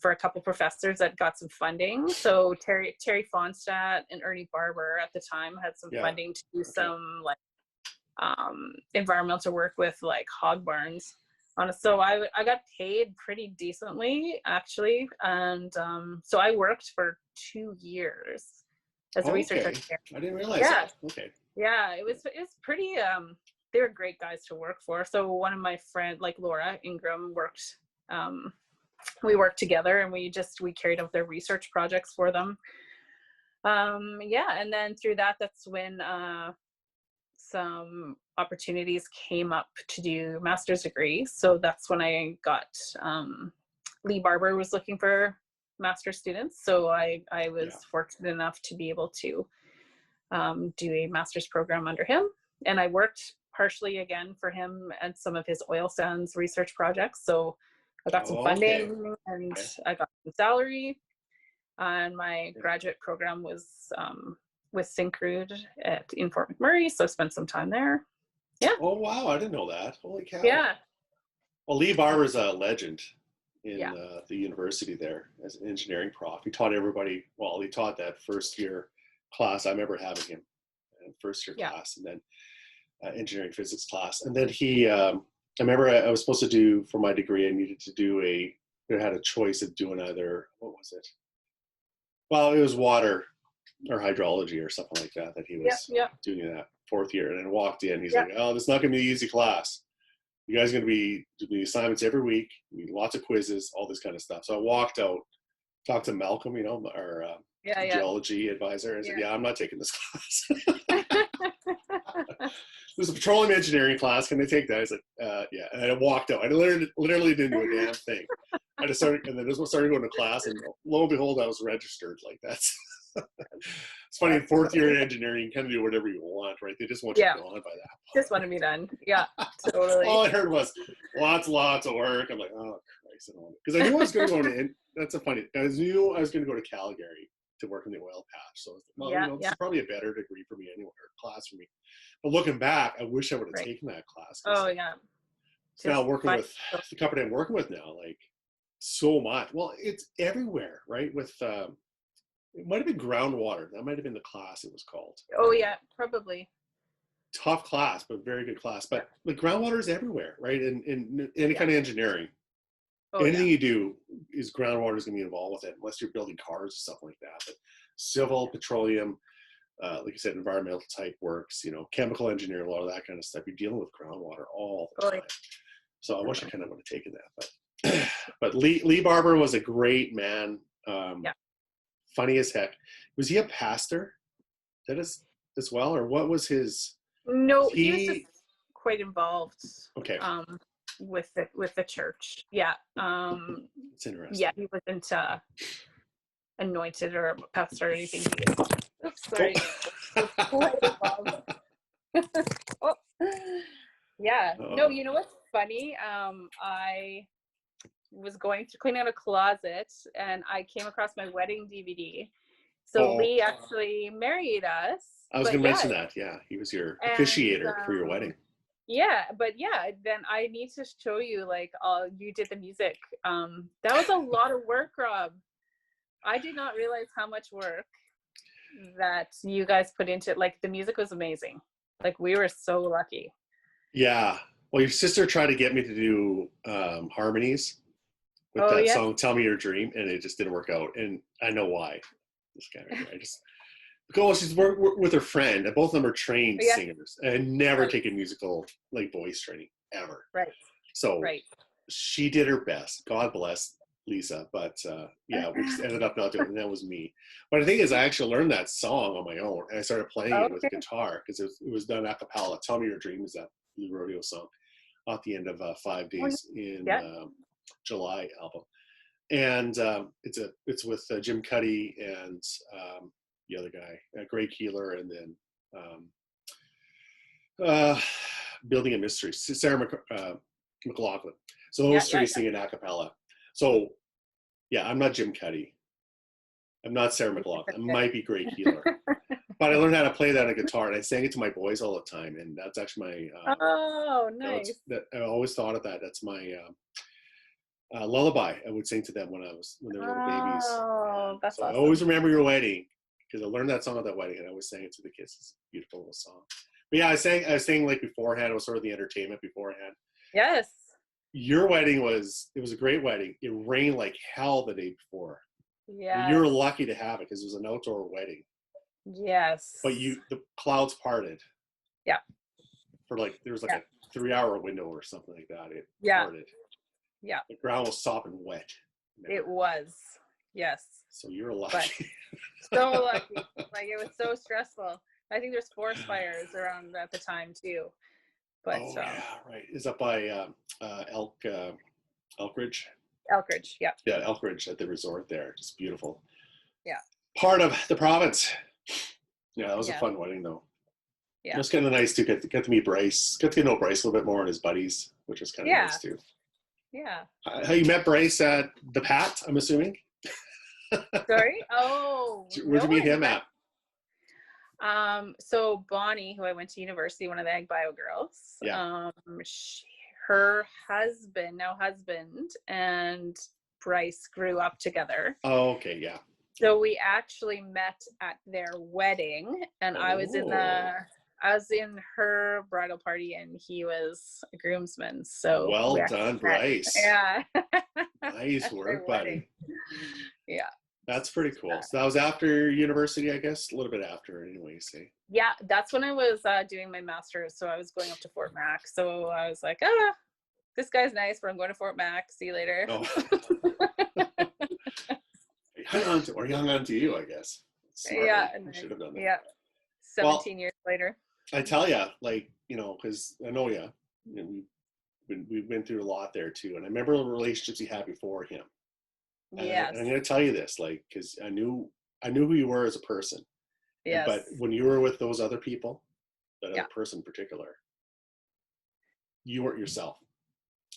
for a couple professors that got some funding. So Terry Fonstadt and Ernie Barber at the time had some funding to do some like environmental work with like hog barns. So I got paid pretty decently actually, and so I worked for 2 years as a research engineer. I didn't realize that. Okay. Yeah, it was pretty they were great guys to work for. So one of my friends, like Laura Ingram, we worked together, and we carried out their research projects for them. And then through that's when some opportunities came up to do master's degree. So that's when I got Lee Barber was looking for master's students. So I was fortunate enough to be able to do a master's program under him. And I worked partially again for him and some of his oil sands research projects. So I got some funding and I got some salary. And my graduate program was with Syncrude in Fort McMurray. So I spent some time there. Yeah. Oh, wow. I didn't know that. Holy cow. Yeah. Well, Lee Barber's a legend in the university there as an engineering prof. He taught everybody, well, he taught that first year class. I remember having him in first year class, and then engineering physics class. And then he, I remember I was supposed to do, for my degree, I needed to do I had a choice of doing either, what was it? Well, it was water or hydrology or something like that he was doing that fourth year. And I walked in, he's like, oh, this is not going to be an easy class. You guys are going to be doing assignments every week, lots of quizzes, all this kind of stuff. So I walked out, talked to Malcolm, our geology advisor, and said, I'm not taking this class. There's a petroleum engineering class. Can I take that? I said, yeah. And I walked out. I literally didn't do a damn thing. I just started, and then just started going to class, and lo and behold, I was registered. Like, that's it's funny. In fourth year in engineering, you kind of do whatever you want, right? They just want you to go on by that point. Just want to be done. Yeah, totally. All I heard was lots of work. I'm like, oh Christ, I don't want to, because I knew I was going to go to. That's a funny. I knew I was going to go to Calgary to work in the oil patch. So this is probably a better degree for me anyway, or class for me. But looking back, I wish I would have taken that class. Oh yeah. Now working with the company I'm working with now, like so much. Well, it's everywhere, right? With it might have been groundwater. That might have been the class it was called. Oh yeah, probably. Tough class, but very good class. But the groundwater is everywhere, right? In any kind of engineering. Anything you do is groundwater is going to be involved with it, unless you're building cars or something like that. But civil, petroleum, like you said, environmental type works, chemical engineering, a lot of that kind of stuff. You're dealing with groundwater all the time. So I wish I kind of would have taken that. But Lee Barber was a great man. Funny as heck. Was he a pastor? That is as well, or what was his? No, he was just quite involved. Okay. With the church. Yeah. It's interesting. Yeah, he wasn't anointed or a pastor or anything. Oops, sorry. Oh. Yeah. No, you know what's funny? I was going to clean out a closet and I came across my wedding DVD. So Lee actually married us. I was going to mention that. Yeah, he was your officiator for your wedding. Yeah, but then I need to show you, like, you did the music. That was a lot of work, Rob. I did not realize how much work that you guys put into it. Like, the music was amazing. Like, we were so lucky. Yeah. Well, your sister tried to get me to do harmonies with that song, Tell Me Your Dream, and it just didn't work out. And I know why. This guy right here. She's with her friend, and both of them are trained singers and never taken musical, like, voice training ever. Right. So she did her best. God bless Lisa, but we just ended up not doing it, and that was me. But the thing is, I actually learned that song on my own, and I started playing it with a guitar because it was done a cappella. Tell Me Your Dream is that Blue Rodeo song at the end of 5 Days in July album, and it's with Jim Cuddy and the other guy, Greg Keeler, and then Building a Mystery, Sarah McLaughlin. So those three singing a cappella. So I'm not Jim Cuddy. I'm not Sarah McLaughlin. I might be Greg Keeler. But I learned how to play that on a guitar, and I sang it to my boys all the time. And that's actually my nice. I always thought of that. That's my lullaby. I would sing to them when they were little babies. Oh, that's awesome. I always remember your wedding, because I learned that song at that wedding, and I always sang it to the kids. It's a beautiful little song. But I sang like beforehand. It was sort of the entertainment beforehand. Yes. Your wedding was a great wedding. It rained like hell the day before. Yeah. You were lucky to have it because it was an outdoor wedding. Yes. But the clouds parted. Yeah. For there was like a 3-hour window or something like that. It parted. Yeah. The ground was sopping wet. It was. Yes. So you're lucky. So lucky. Like, it was so stressful. I think there's forest fires around at the time too. But right. It's up by Elkridge. Elkridge, yeah. Yeah, Elkridge at the resort there. Just beautiful. Yeah. Part of the province. Yeah, that was a fun wedding though. Yeah. It was kind of nice to get to meet Bryce, get to know Bryce a little bit more and his buddies, which was kind of nice too. Yeah. How you met Bryce at the Pat, I'm assuming? Sorry? Oh. Where'd you meet him at? So Bonnie, who I went to university, one of the Ag Bio girls, yeah. Her husband and Bryce grew up together. Oh, okay, yeah. So we actually met at their wedding, and I was in her bridal party, and he was a groomsman. So well done, Bryce. Yeah. Nice work, buddy. Yeah. That's pretty cool. So that was after university, I guess, a little bit after, anyway. You say. Yeah, that's when I was doing my master's. So I was going up to Fort Mac. So I was like, this guy's nice, but I'm going to Fort Mac. See you later. Oh. Hung on to you, I guess. Smart. Yeah, I should have done that. Yeah, 17 years later. I tell you, like, because I know you, and we've been through a lot there too. And I remember the relationships you had before him. Yes. And I'm going to tell you this, like, because I knew who you were as a person. Yes. But when you were with those other people, that other person in particular, you weren't yourself.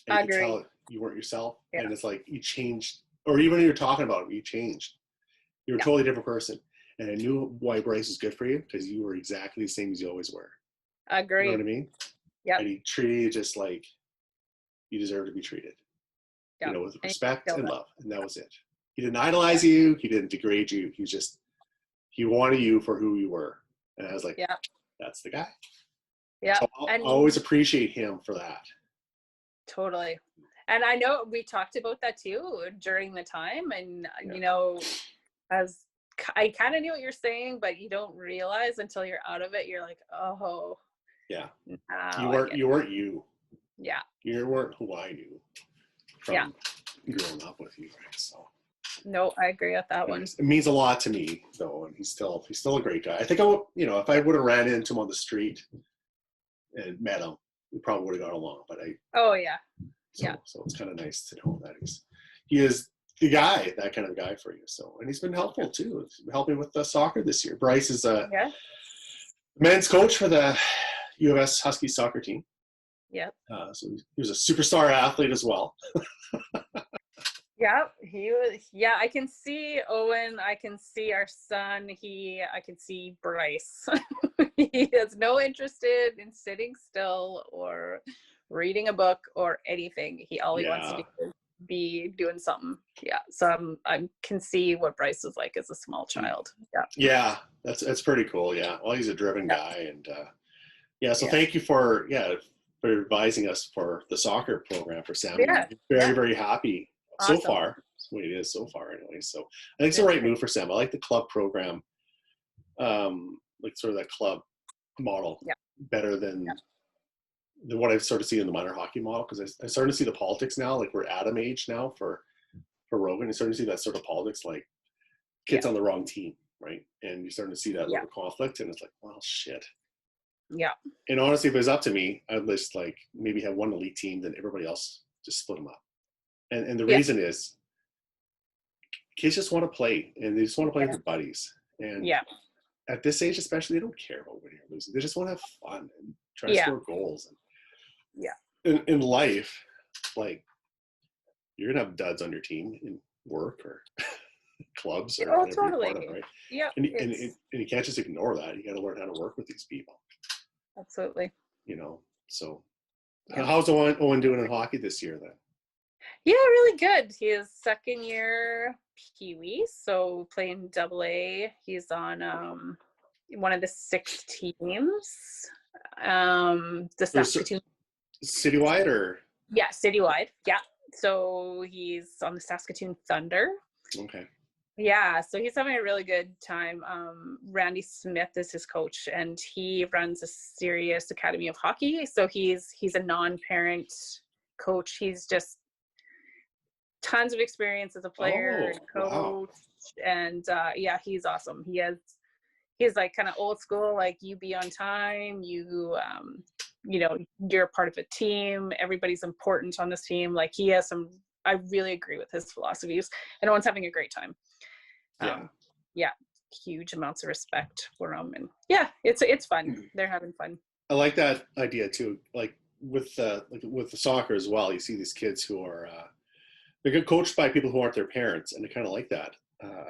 And I you could agree. tell you weren't yourself, and it's like you changed, or even when you're talking about it, you changed. You were a totally different person, and I knew why Bryce was good for you, because you were exactly the same as you always were. I agree. You know what I mean? Yeah. And he treated you just like you deserve to be treated. Yep. With respect and love, and that was it. He didn't idolize you. He didn't degrade you. He wanted you for who you were, and I was like, that's the guy. Yeah. So I always appreciate him for that. Totally. And I know we talked about that too during the time, and as I kind of knew what you're saying, but you don't realize until you're out of it. You're like, oh, yeah, you weren't you. Yeah, you weren't who I knew from growing up with you, right? So no, I agree with that one. It means a lot to me though, and he's still a great guy. I think if I would have ran into him on the street and met him, we probably would have got along. But so it's kind of nice to know that he is the guy, that kind of guy for you. So, and he's been helpful too. He's been helping with the soccer this year. Bryce is a men's coach for the U of S Huskies soccer team. Yeah. So he was a superstar athlete as well. Yeah, he was. Yeah, I can see Owen. I can see our son. I can see Bryce. He has no interest in sitting still or reading a book or anything. All he wants to do is be doing something. Yeah, so I can see what Bryce was like as a small child. Yeah. Yeah, that's pretty cool. Yeah, well, he's a driven guy, and so thank you for advising us for the soccer program for Sam. Yeah. Very, very happy. Awesome. So far. That's the way it is so far anyway. So I think it's the right move for Sam. I like the club program, like sort of that club model better than what I've sort of seen in the minor hockey model, because I started to see the politics now, like we're at an age now for Rogan. You're starting to see that sort of politics, like kids on the wrong team, right? And you're starting to see that little conflict, and it's like, well, shit. Yeah. And honestly, if it was up to me, I'd just like maybe have one elite team, then everybody else just split them up. And the reason is kids just want to play, and they just want to play with their buddies. And at this age, especially, they don't care about winning or losing. They just want to have fun and try to score goals. And in life, like, you're gonna have duds on your team in work or clubs or whatever you're part of, right? Yeah. And you can't just ignore that. You got to learn how to work with these people. Absolutely. So how's Owen doing in hockey this year then? Yeah, really good. He is second year Pee-wee, so playing AA. He's on one of the 6 teams. The Saskatchewan. Citywide or? Yeah, citywide. Yeah. So he's on the Saskatoon Thunder. Okay. Yeah, so he's having a really good time. Randy Smith is his coach, and he runs a serious academy of hockey. So he's a non-parent coach. He's just tons of experience as a player and coach. Wow. And he's awesome. He's like kind of old school, like you be on time, you're a part of a team, everybody's important on this team. Like he has I really agree with his philosophies, and Owen's having a great time. huge amounts of respect for them. And yeah, it's fun. They're having fun. I like that idea too. Like with the soccer as well, you see these kids who are they get coached by people who aren't their parents, and I kind of like that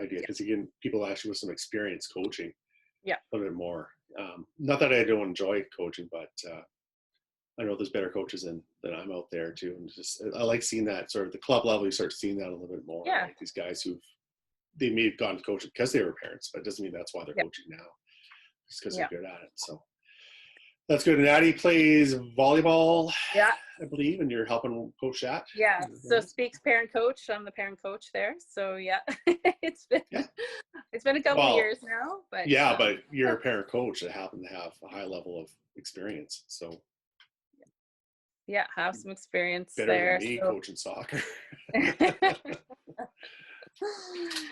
idea because again, people actually with some experience coaching, Yeah, a little bit more. Not that I don't enjoy coaching, but I know there's better coaches than I'm out there too, and just I like seeing that sort of the club level. You start seeing that a little bit more. Yeah, Like these guys they may have gone to coaching because they were parents, but it doesn't mean that's why they're yeah, coaching now. Just because yeah, they're good at it. So that's good. And Addie plays volleyball, yeah. I believe, and you're helping coach that. Yeah. So Speaks parent coach. I'm the parent coach there. So yeah, it's been a couple of years now, but yeah, but you're a parent coach that happen to have a high level of experience. So yeah, have some experience better there. than me coaching soccer.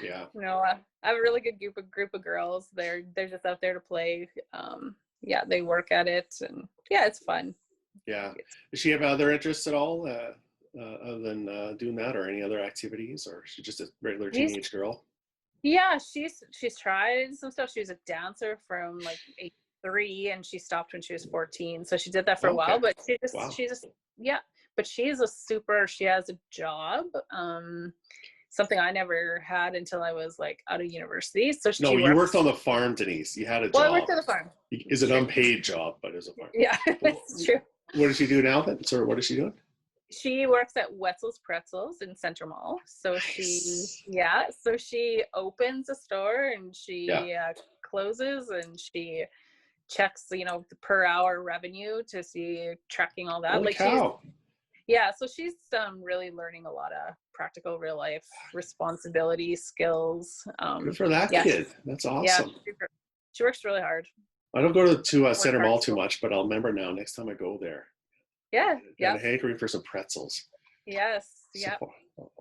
Yeah. No, I have a really good group of girls. They're just out there to play. Yeah, they work at it, and yeah, it's fun. Yeah. Does she have other interests at all other than doing that, or any other activities, or is she just a regular teenage girl? Yeah, she's tried some stuff. She was a dancer from like 8 3, and she stopped when she was 14. So she did that for a while, but but she has a job. Something I never had until I was like out of university. So you worked on the farm, Denise. You had a job. Well, I worked on the farm. It's an unpaid job, but it's a farm. Yeah, it's true. What does she do now then? Sorry, what is she doing? She works at Wetzel's Pretzels in Center Mall. So she opens a store and she closes, and she checks, the per hour revenue to see tracking all that. Holy cow. So she's really learning a lot of practical real life responsibility skills. Good for that kid. That's awesome. Yeah, she works really hard. I don't go to Center Mall too much, but I'll remember now next time I go there. Yeah. I'm hankering for some pretzels. Yes. Yeah.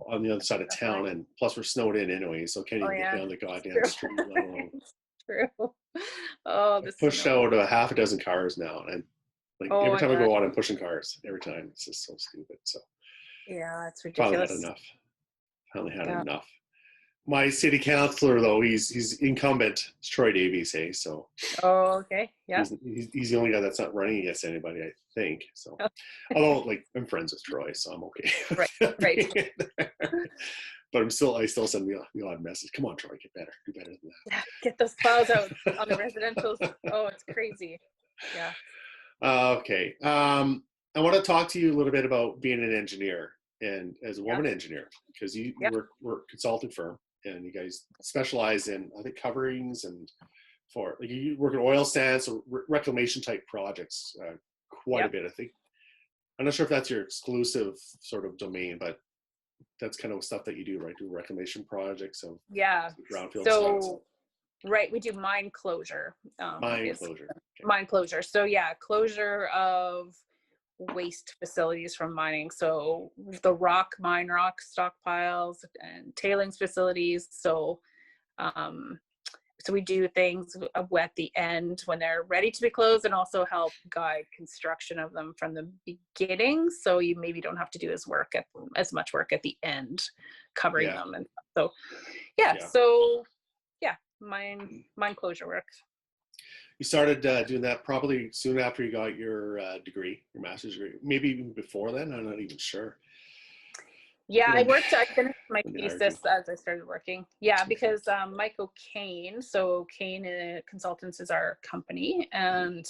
On the other side of town, and plus we're snowed in anyway, so can't even get down the goddamn street. True. Oh, I pushed out a half a dozen cars now, and every time I go out, I'm pushing cars. Every time, it's just so stupid. So yeah, it's ridiculous. Finally had enough. My city councilor, though, he's incumbent. It's Troy Davies, hey. So. Oh, okay. Yeah. He's the only guy that's not running against anybody, I think. So, although I'm friends with Troy, so I'm okay. Right. But I still send the odd message. Come on, Troy, get better. Do better than that. Yeah, get those plows out on the residential. Oh, it's crazy. Yeah. Okay. I want to talk to you a little bit about being an engineer, and as a woman engineer, because you work a consulting firm, and you guys specialize in, I think, coverings and you work in oil sands or reclamation type projects quite a bit. I think I'm not sure if that's your exclusive sort of domain, but that's kind of stuff that you do, right? Do reclamation projects of brownfield sites. Right, we do mine closure. Mine closure. Okay. Mine closure. So closure of waste facilities from mining. So the rock stockpiles and tailings facilities. So we do things at the end when they're ready to be closed, and also help guide construction of them from the beginning. So you maybe don't have to do as much work at the end, covering them. And so, mine closure work. You started doing that probably soon after you got your degree, your master's degree, maybe even before then. I'm not even sure. Yeah, I finished my thesis as I started working. Yeah, because Mike O'Kane, so O'Kane Consultants is our company, and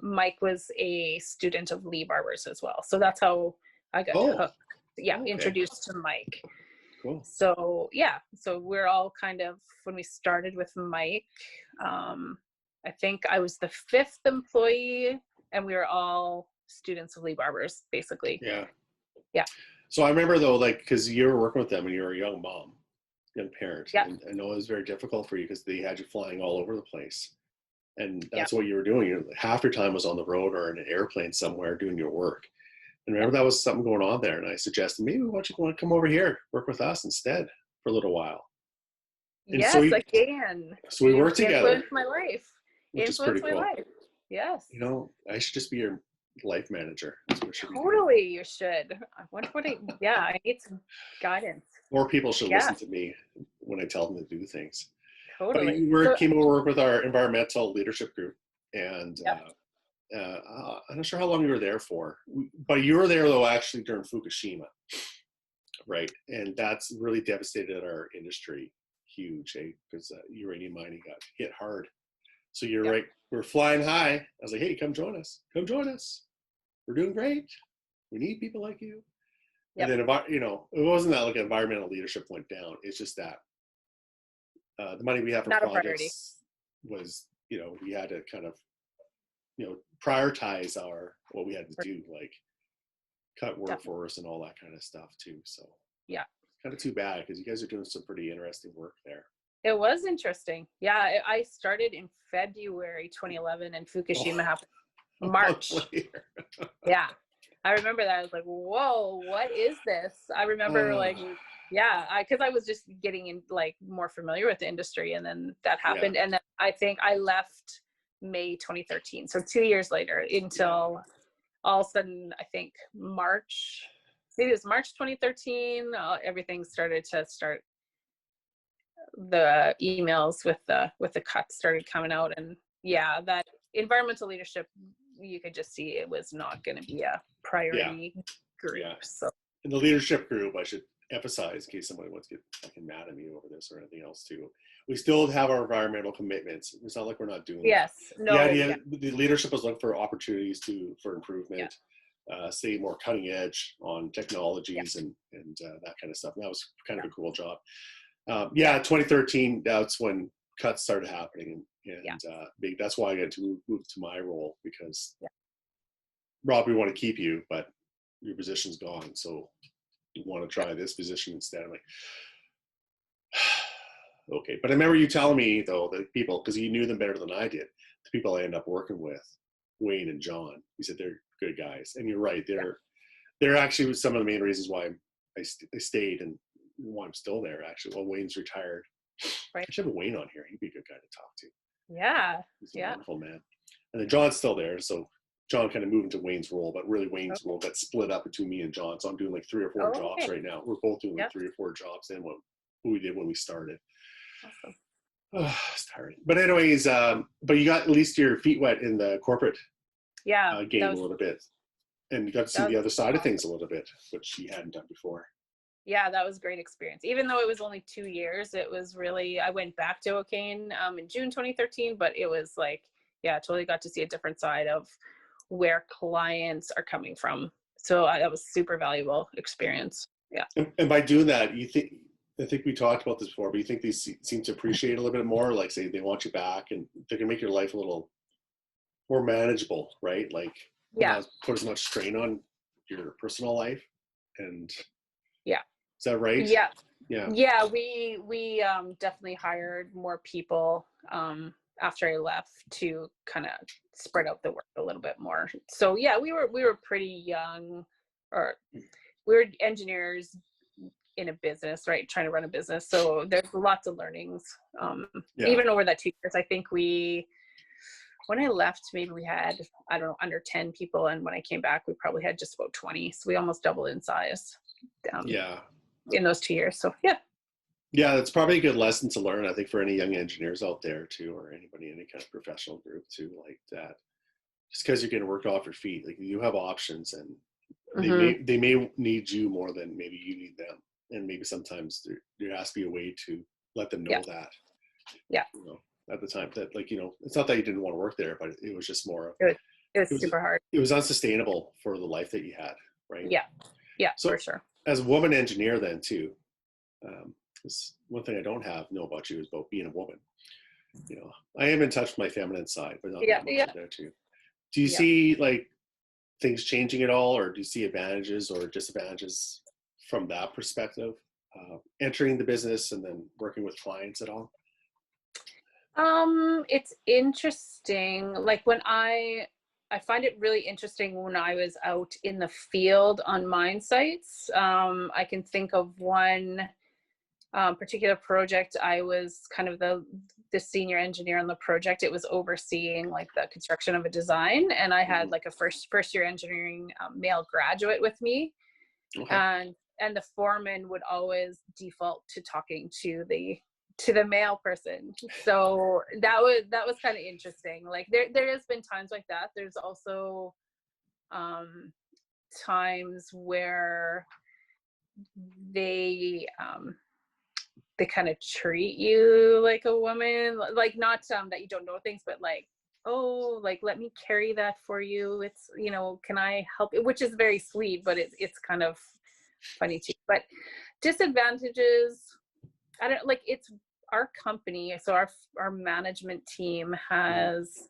Mike was a student of Lee Barber's as well. So that's how I got hooked. Yeah, introduced to Mike. Cool. So so we're all kind of, when we started with Mike, I think I was the 5th employee, and we were all students of Lee Barber's, basically. Yeah. So I remember though, because you were working with them and you were a young mom, young parent. Yeah. And I know it was very difficult for you because they had you flying all over the place. And that's what you were doing. Half your time was on the road or in an airplane somewhere doing your work. And remember that was something going on there. And I suggested, maybe why don't you want to come over here, work with us instead for a little while. And yes, again. So we worked together. Influenced my life. Which is pretty cool. Life. Yes. I should just be your life manager. Totally, you should. I wonder I need some guidance. More people should listen to me when I tell them to do things. Totally. Came over work with our environmental leadership group, and I'm not sure how long you were there for, but you were there though actually during Fukushima, right? And that's really devastated our industry, huge, because uranium mining got hit hard. So you're right. We're flying high. I was like, hey, come join us. Come join us. We're doing great. We need people like you. And then, you know, it wasn't that like environmental leadership went down. It's just that the money we have for projects was, you know, we had to kind of, you know, prioritize what we had to do, like cut workforce and all that kind of stuff too. So kind of too bad, because you guys are doing some pretty interesting work there. It was interesting. Yeah, I started in February 2011, and Fukushima happened March. Yeah, I remember that. I was like, whoa, what is this? I remember because I was just getting in, like, more familiar with the industry, and then that happened. And then I think I left May 2013. So 2 years later, until all of a sudden, I think maybe it was March 2013, everything started the emails with the cuts started coming out, and that environmental leadership, you could just see it was not going to be a priority group. So in the leadership group, I should emphasize, in case somebody wants to get fucking mad at me over this or anything else too, we still have our environmental commitments. It's not like we're not doing that. The leadership was looking for opportunities for improvement, stay more cutting edge on technologies and that kind of stuff. And that was kind of a cool job. 2013, that's when cuts started happening, and that's why I got to move to my role, because Rob, we want to keep you, but your position's gone, so you want to try this position instead. I'm like, okay. But I remember you telling me though that people, because you knew them better than I did, the people I end up working with, Wayne and John, you said they're good guys, and you're right. They're actually some of the main reasons why I stayed and why I'm still there, actually. Well, Wayne's retired. Right. I should have Wayne on here. He'd be a good guy to talk to. Yeah. He's a wonderful man. And then John's still there. So John kind of moved into Wayne's role, but really Wayne's role got split up between me and John. So I'm doing like 3 or 4 jobs right now. We're both doing like 3 or 4 jobs than what we did when we started. Awesome. Oh, it's tiring. But anyways, but you got at least your feet wet in the corporate game a little bit. And you got to see the other side of things a little bit, which you hadn't done before. Yeah, that was a great experience. Even though it was only 2 years, it was really, I went back to O'Kane in June 2013, but it was like, totally got to see a different side of where clients are coming from. So that was super valuable experience. Yeah. And by doing that, I think we talked about this before, but you think they seem to appreciate it a little bit more, like say they want you back and they can make your life a little more manageable, right? Like not put as much strain on your personal life. And is that right? Yeah. We definitely hired more people after I left to kind of spread out the work a little bit more. So we were pretty young, or we were engineers in a business, right? Trying to run a business. So there's lots of learnings. Even over that 2 years, I think when I left, maybe we had, I don't know, under 10 people. And when I came back, we probably had just about 20. So we almost doubled in size. In those 2 years. So that's probably a good lesson to learn, I think, for any young engineers out there too, or anybody in any kind of professional group too, like that. Just because you're getting worked off your feet, like you have options, and they may need you more than maybe you need them, and maybe sometimes there has to be a way to let them know that. You know, at the time that, like, you know, it's not that you didn't want to work there, but it was just more. It was super hard. It was unsustainable for the life that you had, right? Yeah, so, for sure. As a woman engineer then too, one thing I don't know about you is about being a woman. You know, I am in touch with my feminine side, but not that much there too. Do you see like things changing at all, or do you see advantages or disadvantages from that perspective, entering the business and then working with clients at all? It's interesting. Like when I find it really interesting when I was out in the field on mine sites. I can think of one particular project. I was kind of the senior engineer on the project. It was overseeing like the construction of a design, and I had like a first year engineering male graduate with me, and the foreman would always default to talking to the to the male person. So that was kind of interesting. Like there has been times like that. There's also times where they kind of treat you like a woman, like not that you don't know things, but like, oh, like, let me carry that for you. It's, you know, can I help it? Which is very sweet, but it's kind of funny too. But disadvantages, I don't like, it's our company. So our management team has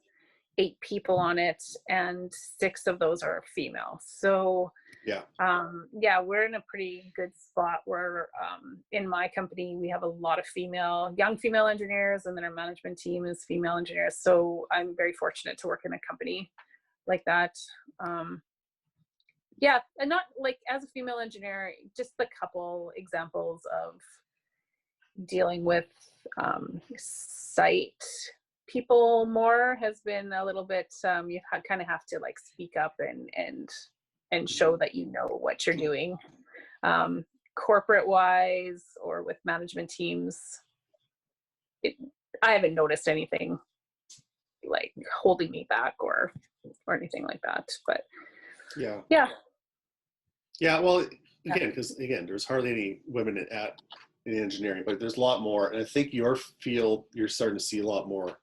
8 people on it, and 6 of those are female. So yeah, we're in a pretty good spot where in my company we have a lot of young female engineers, and then our management team is female engineers. So I'm very fortunate to work in a company like that. Yeah, and not like as a female engineer, just a couple examples of dealing with site people more has been a little bit you kind of have to like speak up and show that you know what you're doing, corporate wise or with management teams. I haven't noticed anything like holding me back or anything like that, but yeah Well, again, because there's hardly any women in engineering, but there's a lot more, and I think your field, you're starting to see a lot more.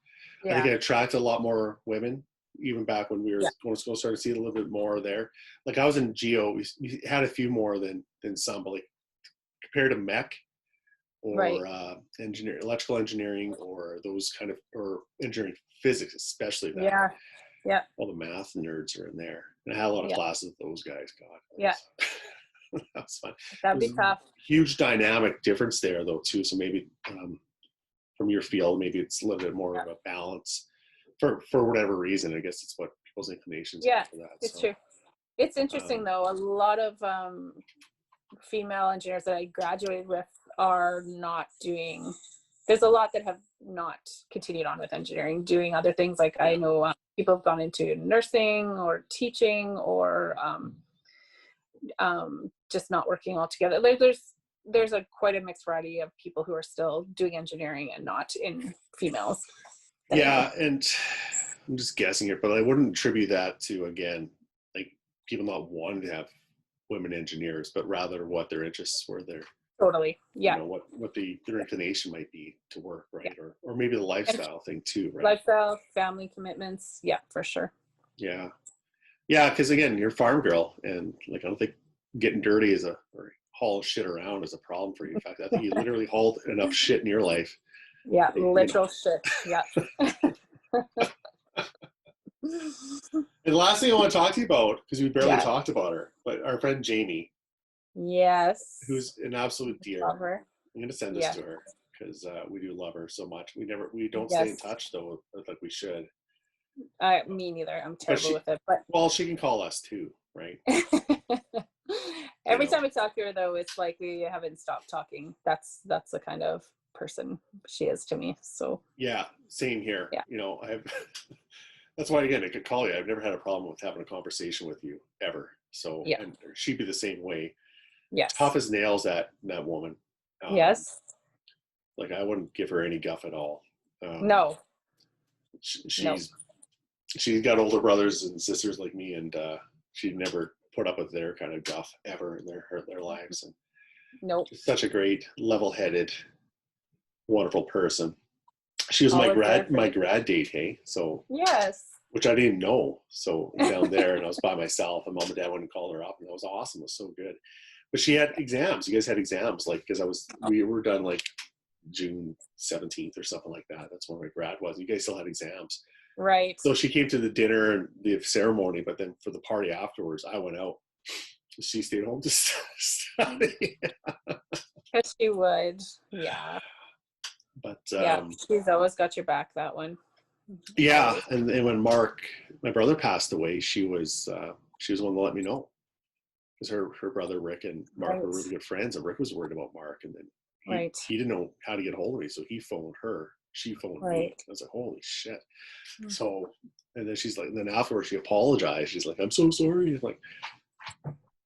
I think it attracted a lot more women, even back when we were going to school, started to see a little bit more there. Like I was in geo, we had a few more than some, but like compared to mech or electrical engineering, or those kind of, or engineering physics, especially that. All the math nerds are in there. And I had a lot of classes with those guys. God. That was fun. That'd be tough. Huge dynamic difference there though too. So maybe from your field, maybe it's a little bit more of a balance for whatever reason. I guess it's what people's inclinations are for that. It's true. It's interesting though. A lot of female engineers that I graduated with are not doing. There's a lot that have not continued on with engineering, doing other things. Like I know people have gone into nursing or teaching or just not working altogether. Like there's quite a mixed variety of people who are still doing engineering and not in females. Yeah, and I'm just guessing here, but I wouldn't attribute that to, again, like people not wanting to have women engineers, but rather what their interests were there. Totally. Yeah. You know, what their inclination might be to work, right? Or maybe the lifestyle thing too, right? Lifestyle, family commitments. Yeah, for sure. Yeah. Yeah, because again, you're a farm girl, and like I don't think getting dirty or haul shit around is a problem for you. In fact, I think you literally hauled enough shit in your life. Yeah, literal shit. Yeah. And the last thing I want to talk to you about, because we barely talked about her, but our friend Jamie. Yes. Who's an absolute dear. Love her. I'm going to send this to her because we do love her so much. We don't stay in touch though, like we should. Me neither. I'm terrible with it. But well, she can call us too, right? Every time I talk to her though, it's like we haven't stopped talking. That's the kind of person she is to me. So yeah, same here. Yeah. You know, that's why again I could call you. I've never had a problem with having a conversation with you ever. So and she'd be the same way. Yes. Tough as nails, that woman. Yes. Like I wouldn't give her any guff at all. No. She's got older brothers and sisters like me, and she'd never put up with their kind of guff ever in their lives. And just such a great, level-headed, wonderful person. She was my grad date, hey? So which I didn't know. So down there, and I was by myself, and mom and dad went and called her up, and that was awesome. It was so good. But she had exams. You guys had exams, like because we were done like June 17th or something like that. That's when my grad was. You guys still had exams. Right. So she came to the dinner and the ceremony, but then for the party afterwards, I went out. She stayed home to study. Because she would, yeah. But she's always got your back, that one. Yeah, and when Mark, my brother, passed away, she was the one to let me know. Because her brother Rick and Mark were really good friends, and Rick was worried about Mark, and then he didn't know how to get a hold of me, so he phoned her. She phoned me. I was like, holy shit. So, and then she's like, and then afterwards she apologized. She's like, I'm so sorry. He's like,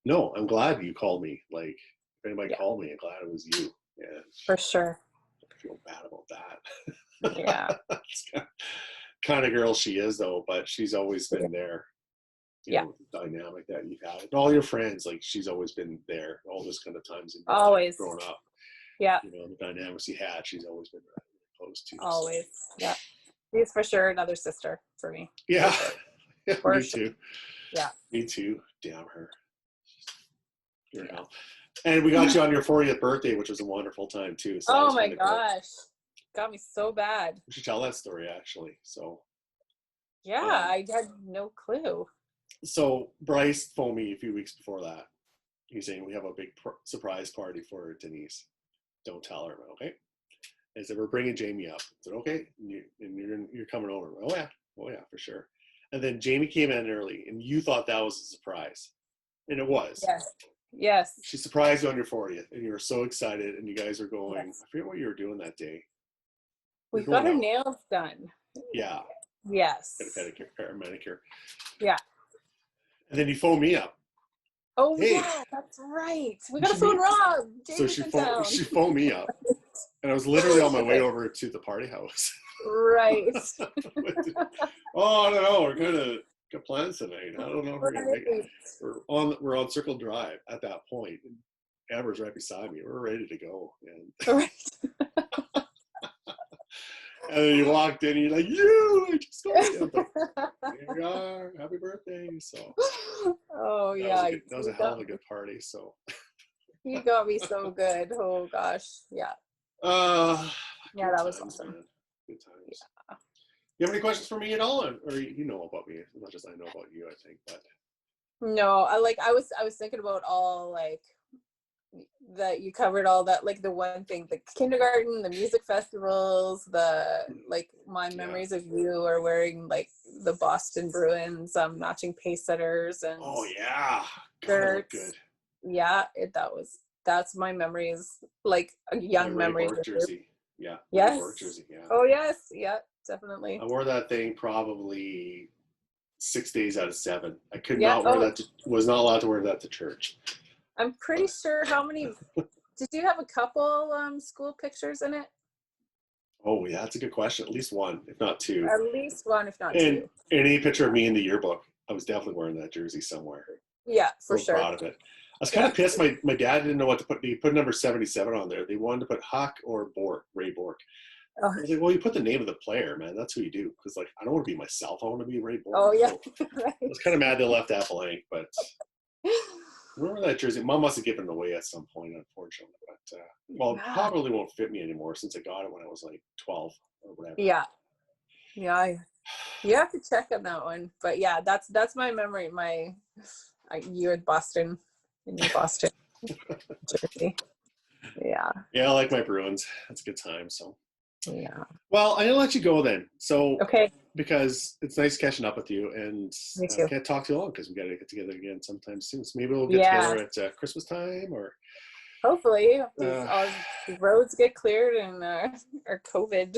no, I'm glad you called me. Like, if anybody called me, I'm glad it was you. Yeah. For sure. feel bad about that. Yeah. That's kind of girl she is, though, but she's always been there. Yeah. The dynamic that you've had. And all your friends, like, she's always been there all this kind of times in Always. growing up. Yeah. The dynamics you had, she's always been close to. Always. So. Yeah. She's for sure another sister for me. Yeah. For sure. Yeah, for me sure. too. Yeah. Me too. Damn her. And we got you on your 40th birthday, which was a wonderful time too. So oh my gosh. Cool. Got me so bad. We should tell that story actually. So yeah, I had no clue. So Bryce phoned me a few weeks before that. He's saying we have a big surprise party for Denise. Don't tell her, okay? I said, we're bringing Jamie up. I said, okay, and you're coming over. Oh yeah, for sure. And then Jamie came in early, and you thought that was a surprise, and it was. Yes. She surprised you on your 40th, and you were so excited, and you guys were going. Yes. I forget what you were doing that day. We got her nails done. Yeah. Yes. Pedicure, manicure. Yeah. And then you phoned me up. Oh hey, yeah, that's right. We got to phone Rob. So she phoned me up, and I was literally on my way over to the party house. Right. Oh, I don't know. We're gonna got plans tonight. I don't know if we're gonna make it. We're on Circle Drive at that point. And Amber's right beside me. We're ready to go. And and then you walked in and you're like, I just got here. Here we are. Happy birthday. So that was a hell of a good party. So you got me so good. Oh gosh. Yeah. Yeah, that was awesome. Man. Good times. Yeah. You have any questions for me at all, or you know about me as much as I know about you? I think, but no, I was thinking about all like that you covered all that, like the one thing, the kindergarten, the music festivals, the like my memories of you are wearing like the Boston Bruins matching pace setters and shirts. Good. Yeah, that's my memories, like young memories. Jersey. Yeah. Yes. Jersey. Yeah. Oh yes. Yeah. Definitely. I wore that thing probably 6 days out of 7. I could not wear that. Was not allowed to wear that to church. I'm pretty sure. How many? Did you have a couple school pictures in it? Oh yeah, that's a good question. At least one, if not 2. At least one, if not 2. And any picture of me in the yearbook, I was definitely wearing that jersey somewhere. Yeah, for sure. Proud of it. I was kind of pissed. My dad didn't know what to put. He put number 77 on there. They wanted to put Huck or Bork, Ray Bork. I was like, well, you put the name of the player, man. That's who you do. Because, like, I don't want to be myself. I want to be Ray Bork. Oh, yeah. So I was kind of mad they left that blank. But remember that jersey? Mom must have given it away at some point, unfortunately. But, it probably won't fit me anymore since I got it when I was, like, 12 or whatever. Yeah. Yeah. You have to check on that one. But, yeah, that's my memory. You in Boston. In your Boston jersey. Yeah. Yeah, I like my Bruins. That's a good time, so. Yeah. Well, I'm gonna let you go then. So okay, because it's nice catching up with you, and I can't talk too long because we got to get together again sometime soon. So maybe we'll get together at Christmas time, or hopefully all the roads get cleared and our COVID.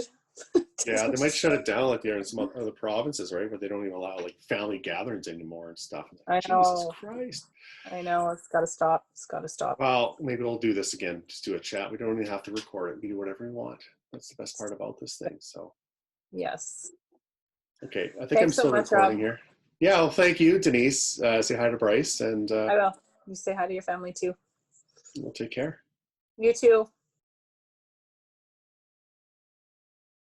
Yeah, they might shut it down like they are in some other provinces, right? Where they don't even allow like family gatherings anymore and stuff. I know. Jesus Christ. I know. It's got to stop. It's got to stop. Well, maybe we'll do this again. Just do a chat. We don't even have to record it. We do whatever we want. That's the best part about this thing. So. Yes. Okay. I think I'm still recording here. Yeah. Well, thank you, Denise. Say hi to Bryce. And I will. You say hi to your family too. We'll take care. You too.